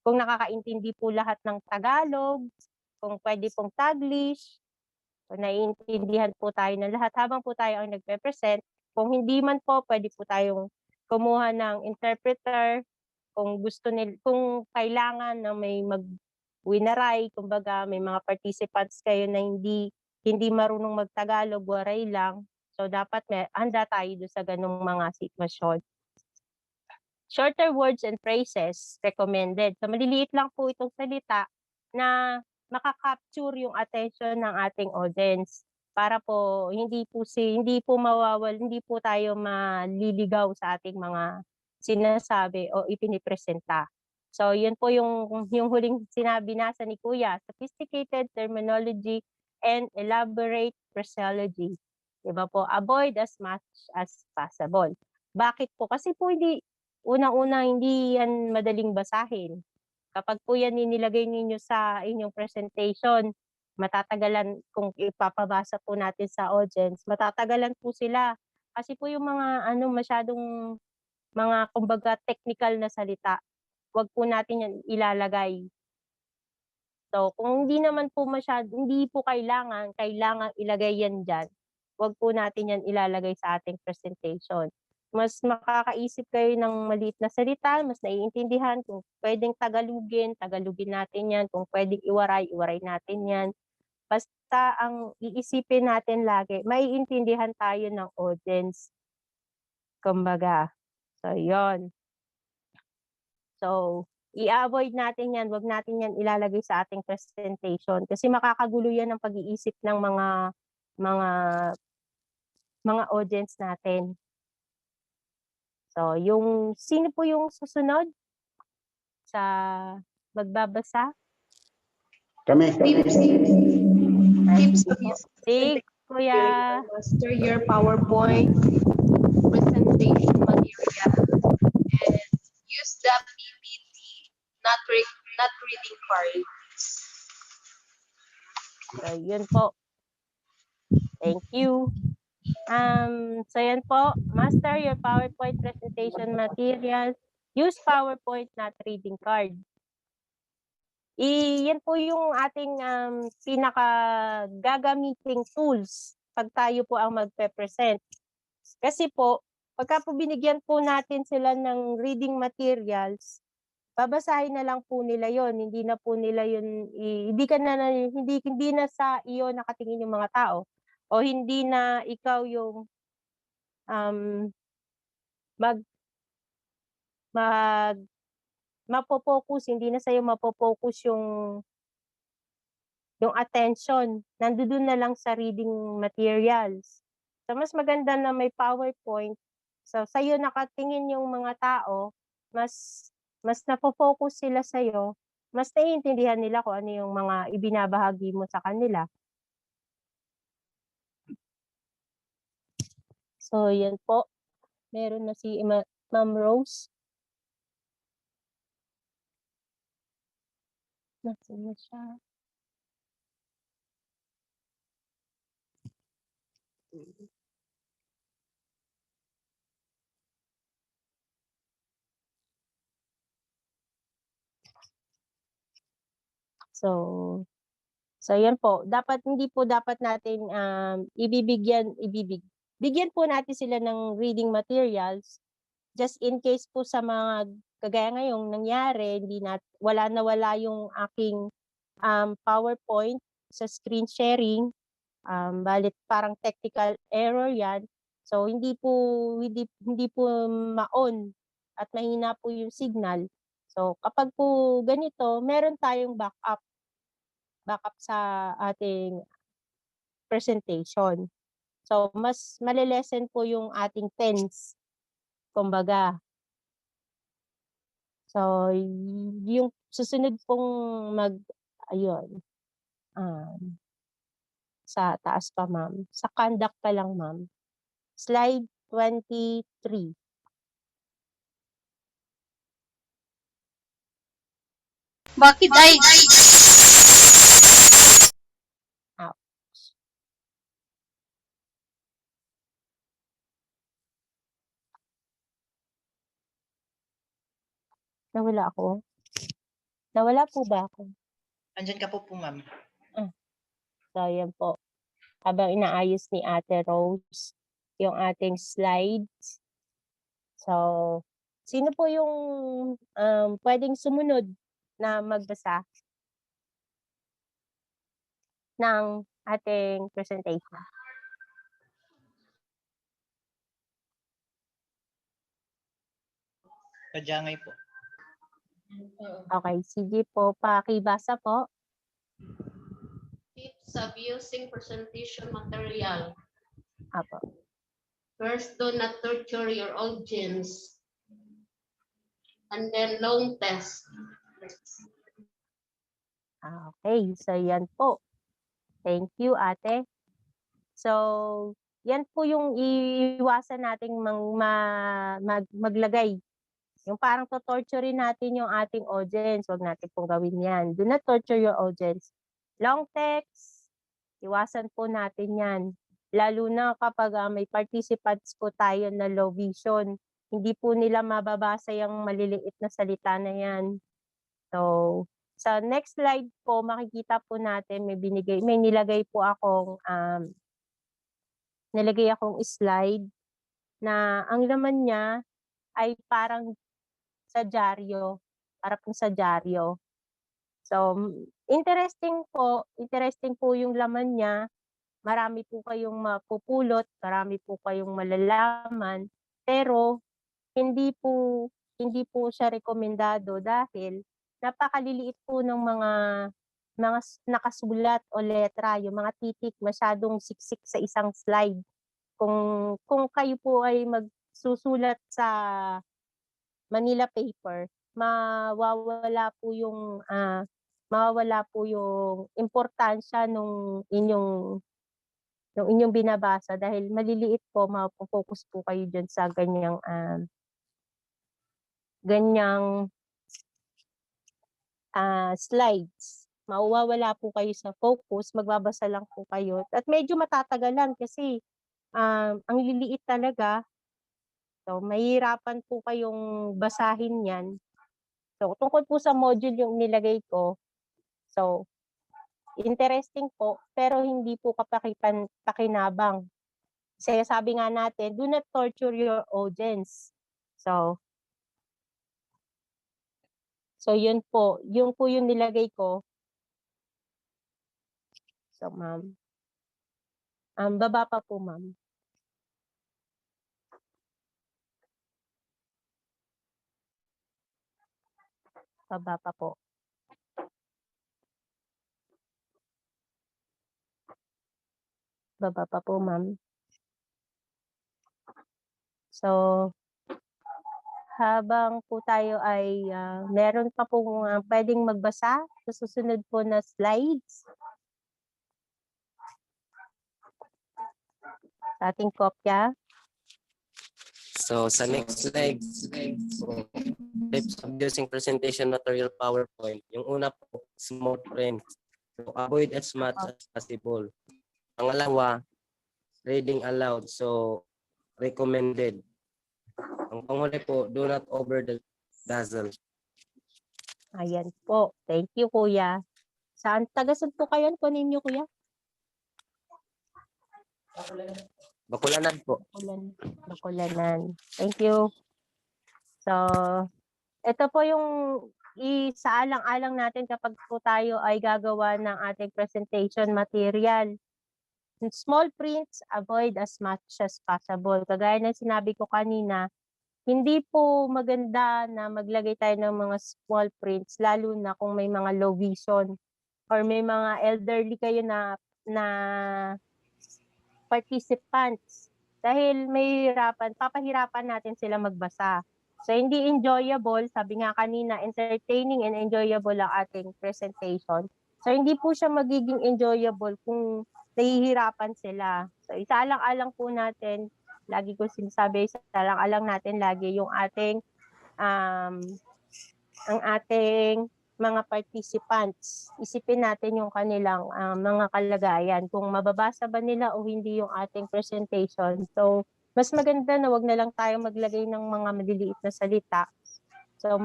nakakaintindi po lahat ng Tagalog, kung pwede pong Taglish, kung naiintindihan po tayo ng lahat habang po tayo ang nagpe-present. Kung hindi man po, pwede po tayong kumuha ng interpreter kung kailangan na may mag-winaray, kumbaga may mga participants kayo na hindi marunong magtagalog, waray lang. So dapat handa tayo doon sa ganung mga sitwasyon. Shorter words and phrases recommended. So maliliit lang po itong salita na makaka-capture yung attention ng ating audience para po hindi po tayo maliligaw sa ating mga sinasabi o ipinipresenta. So yun po yung huling sinabi nasa ni Kuya, sophisticated terminology and elaborate phraseology. Diba po? Avoid as much as possible. Bakit po? Kasi po unang-una hindi yan madaling basahin. Kapag po yan inilagay ninyo sa inyong presentation, matatagalan, kung ipapabasa po natin sa audience, matatagalan po sila. Kasi po yung mga masyadong mga kumbaga technical na salita, wag po natin yan ilalagay. So, kung hindi po kailangan ilagay yan dyan, wag po natin yan ilalagay sa ating presentation. Mas makakaisip kayo ng maliit na salita, mas naiintindihan. Kung pwedeng Tagalugin natin yan. Kung pwedeng iwaray natin yan. Basta ang iisipin natin lagi, maiintindihan tayo ng audience. Kumbaga. So, yon. So, i-avoid natin yan. Wag natin yan ilalagay sa ating presentation kasi makakagulo yan ang pag-iisip ng mga mga audience natin. So, sino po yung susunod sa magbabasa? Kami. Tips Sige of po. using Si Kuya. master your PowerPoint presentation material and use the PPT, not reading cards. So, yun po. Thank you. So yan po, master your PowerPoint presentation materials. Use PowerPoint, not reading card. Yan po yung ating pinaka gagamiting tools pag tayo po ang magpe-present. Kasi po, pagka po binigyan po natin sila ng reading materials, babasahin na lang po nila yon, hindi na po nila yun, hindi na sa iyo nakatingin yung mga tao, o hindi na ikaw yung mag mag mapo-focus, hindi na sa'yo mapo-focus yung attention, nandoon na lang sa reading materials. So mas maganda na may PowerPoint, so sa'yo nakatingin yung mga tao, mas napo-focus sila sa'yo, mas naiintindihan nila kung ano yung mga ibinabahagi mo sa kanila. So yan po, meron na si Ma'am Rose. Nasaan na siya? So yan po, hindi po dapat natin bigyan po natin sila ng reading materials just in case po sa mga kagaya ngayong nangyari, wala yung aking PowerPoint sa screen sharing, balit parang technical error yan. So hindi po ma-on at mahina po yung signal. So kapag po ganito, meron tayong backup sa ating presentation. So mas malilesen po yung ating tense, kumbaga. So yung susunod pong ayun, sa taas pa ma'am, sa conduct pa lang ma'am, slide 23. Bakit ay Nawala ako? Nawala po ba ako? Andyan ka po ma'am. So yan po, habang inaayos ni Ate Rose yung ating slides. So, sino po yung pwedeng sumunod na magbasa ng ating presentation? Kadyangay po. Okay, sige po, pakibasa po. Tips of using presentation material. Apo. First, do not torture your audience. And then long test. Okay, so yan po. Thank you, ate. So, yan po yung iiwasan nating maglagay. Yung parang to-torture natin yung ating audience. Huwag natin pong gawin yan. Do not torture your audience. Long text, iwasan po natin yan. Lalo na kapag may participants po tayo na low vision. Hindi po nila mababasa yung maliliit na salita na yan. So, sa next slide po, makikita po natin may nilagay po akong slide na ang laman niya ay parang sa dyaryo, para po sa dyaryo. So, interesting po yung laman niya. Marami po kayong mapupulot, marami po kayong malalaman, pero hindi po siya rekomendado dahil napakaliliit po ng mga nakasulat o letra, yung mga titik masyadong siksik sa isang slide. kung kayo po ay magsusulat sa Manila paper, mawawala po yung importansya nung inyong binabasa dahil maliliit po, mapo-focus po kayo diyan sa ganyang slides. Mawawala po kayo sa focus, magbabasa lang po kayo. At medyo matatagalan kasi ang liliit talaga. So, mahirapan po kayong basahin yan. So, tungkol po sa module yung nilagay ko. So, interesting po, pero hindi po pakinabang. Kasi sabi nga natin, do not torture your audience. So yun po. Yung po yung nilagay ko. So, ma'am. Baba pa po, ma'am. Baba pa po. Baba pa po, ma'am. So, habang po tayo ay meron pa pong pwedeng magbasa sa susunod po na slides. Sa ating kopya. So sa next slide, tips of using presentation material PowerPoint. Yung una po, small print. So avoid as much as possible. Pangalawa, reading aloud. So recommended. Ang panghuli po, do not over the dazzle. Ayan po. Thank you, kuya. Saan? Tagasod po kayo? Kunin niyo, kuya. Bakulanan po. Bakulanan. Thank you. So, ito po yung isaalang-alang natin kapag po tayo ay gagawa ng ating presentation material. Small prints, avoid as much as possible. Kagaya ng sinabi ko kanina, hindi po maganda na maglagay tayo ng mga small prints, lalo na kung may mga low vision or may mga elderly kayo na participants. Dahil papahirapan natin sila magbasa. So, hindi enjoyable. Sabi nga kanina, entertaining and enjoyable ang ating presentation. So, hindi po siya magiging enjoyable kung nahihirapan sila. So, isaalang-alang po natin, lagi ko sinasabi, isaalang-alang natin lagi yung ating ang ating mga participants. Isipin natin yung kanilang mga kalagayan, kung mababasa ba nila o hindi yung ating presentation. So, mas maganda na wag na lang tayo maglagay ng mga maliliit na salita. So,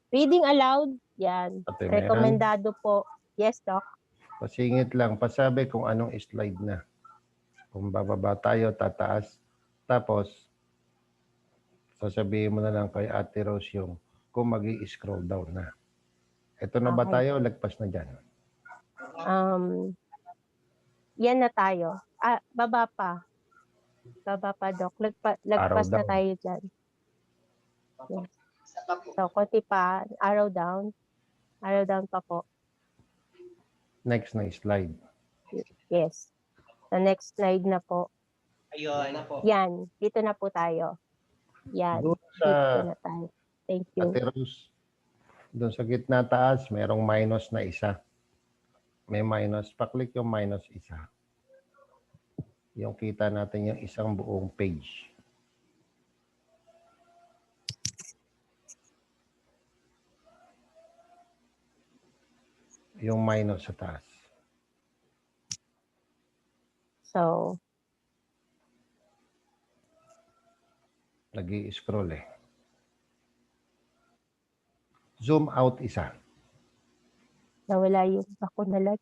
reading aloud, yan. Ate Mehan, Rekomendado po. Yes, Doc. pasingit lang, pasabi kung anong slide na. Kung bababa tayo, tataas. Tapos, sasabihin mo na lang kay Ate Rose yung kung magi-scroll down na. Ito na ba Okay. tayo? Lagpas na dyan. Yan na tayo. Baba pa. Baba pa, Doc. Lagpas na down. tayo dyan. Yes. So, konti pa. Arrow down. Arrow down pa po. Next na slide. Yes. The next slide na po. Ayun. Yan. Dito na po tayo. Yan. Doon Dito sa na tayo. Thank you. Ate Rose, doon sa gitna taas, merong minus na isa. May minus. Paklik yung minus isa. Yung kita natin yung isang buong page. Yung minus sa taas. So, Nag-i-scroll eh. Zoom out isa. nawala yung ako nalaglag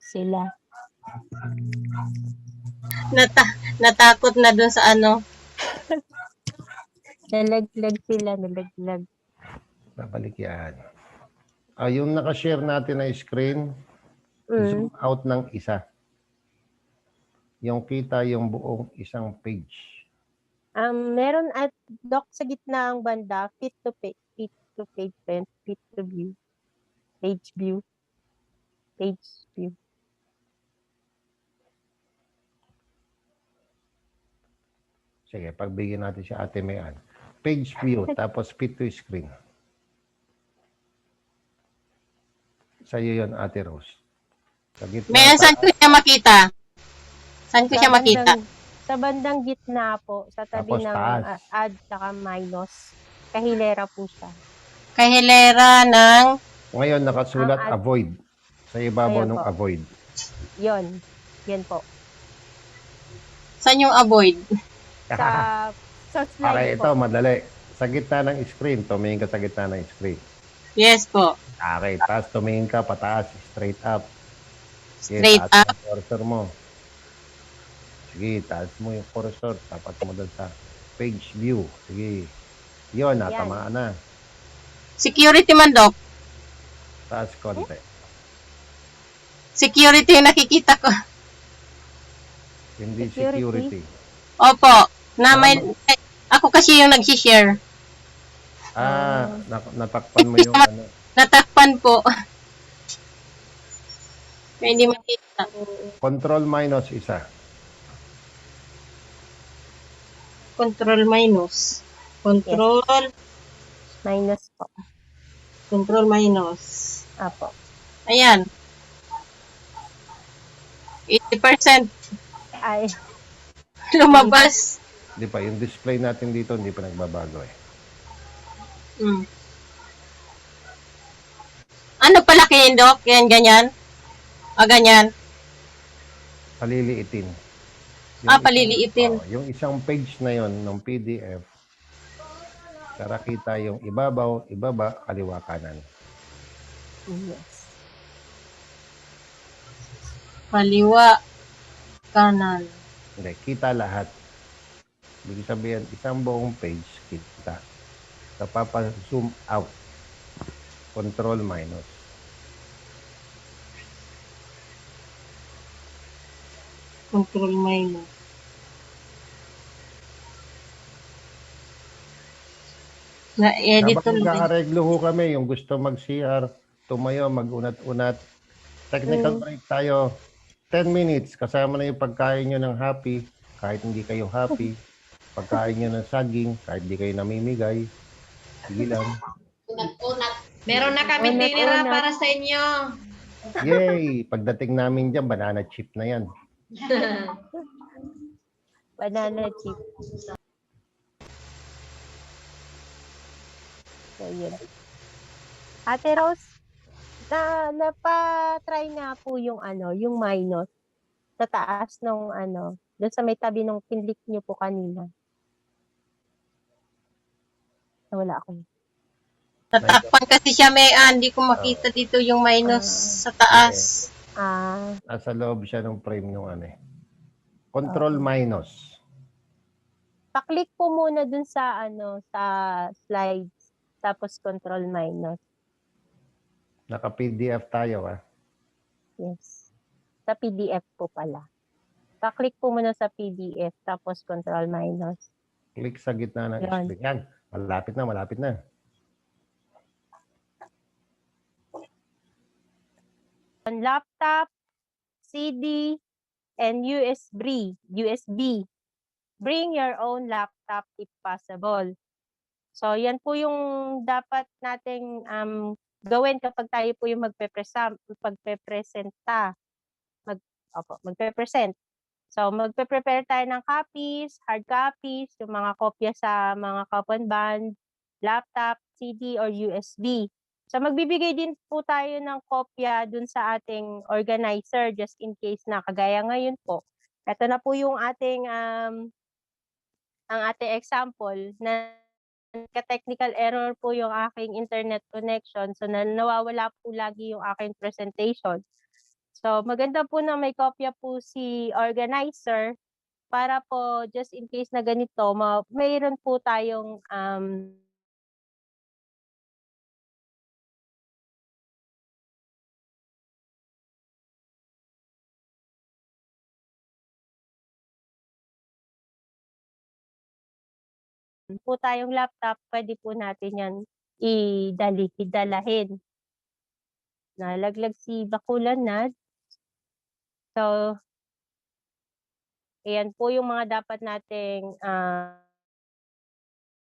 sila. Natakot na dun sa ano. Nalaglag sila, nalaglag. Babalik yan. Yung nakashare natin na screen, Mm. zoom out ng isa. Yung kita yung buong isang page. Meron at Doc sa gitna ang banda, fit to page print, fit to view, page view. Sige, pagbigyan natin si Ate Mayan. Page view, tapos fit to screen. Sa'yo yun, Ate Rose. Sa gitna, Mayan, saan ko siya makita? Saan ko siya makita? Sa bandang gitna po, sa tabi Tapos ng taas. add saka minus. Kahilera po siya. Kahilera ng, Ngayon, nakasulat Ang ad- avoid. Sa ibabaw Ayan ng po. avoid. Yon. Yan po. saan yung avoid? Sa slide Okay, ito, po. madali. Sa gitna ng screen, tumingin ka sa gitna ng screen. Yes po. Okay, taas tumingin ka, pataas, straight up. Sige, Straight taas up. yung cursor mo. Sige, taas mo yung cursor. Tapat mo doon sa page view. Sige. Yun, natamaan na. Security man, Doc. Taas konti. Security yung nakikita ko. Hindi Security. security. Opo. Na may, ako kasi yung nag-share. Natakpan mo yung ano. Natakpan po. Kaya hindi makita. Control minus isa. Control minus. Control, Minus po. control minus. Apo. Ayan. 80% Ay, lumabas. Di pa, yung display natin dito hindi pa nagbabago eh. Hmm. Ano palakihin, Doc? Yan, ganyan? Ganyan. Paliliitin. Paliliitin. Yung isang page na yon ng PDF, para kita yung ibabaw, ibaba, kaliwa, kanan. yes. Kaliwa, kanan. Hindi, kita lahat. Ibig sabihin, isang buong page, kita. Napapa-zoom out. Control minus. Control minus. Na-edit Habang tuloy. nag-aareglo ho kami, yung gusto mag-CR, tumayo, mag-unat-unat. Technical break tayo. 10 minutes, kasama na yung pagkain nyo ng happy, kahit hindi kayo happy. Pagkain nyo ng saging, kahit hindi kayo namimigay. Sige lang. Meron na kami tinira para sa inyo. Yay! Pagdating namin dyan, banana chip na yan. Banana chip. So, yun. Ate Rose, napa-try na po yung yung minus sa taas nung doon sa may tabi nung pinlik niyo po kanina. Wala ako. Tatakpan kasi siya, hindi ko makita dito yung minus sa taas. Nasa loob siya ng frame nung ano eh. Control minus. Pa-click po muna dun sa sa slides tapos control minus. Naka-PDF tayo ah. Yes. Sa PDF po pala. Pa-click po muna sa PDF tapos control minus. Click sa gitna ng Yan. screen. Yan. Malapit na, malapit na. On laptop, CD, and USB. Bring your own laptop if possible. So, yan po yung dapat nating gawin kapag tayo po yung magpe-presenta. Magpe-present. So, magpe-prepare tayo ng copies, hard copies, yung mga kopya sa mga Kanban, laptop, CD, or USB. So, magbibigay din po tayo ng kopya dun sa ating organizer just in case na kagaya ngayon po. Ito na po yung ating ang ating example na ka-technical error po yung aking internet connection. So, nawawala po lagi yung aking presentation. So, maganda po na may kopya po si organizer para po just in case na ganito, mayroon po tayong laptop, pwede po natin yan idalahin. Nalaglag si Bakulan na. So, Ayan po yung mga dapat nating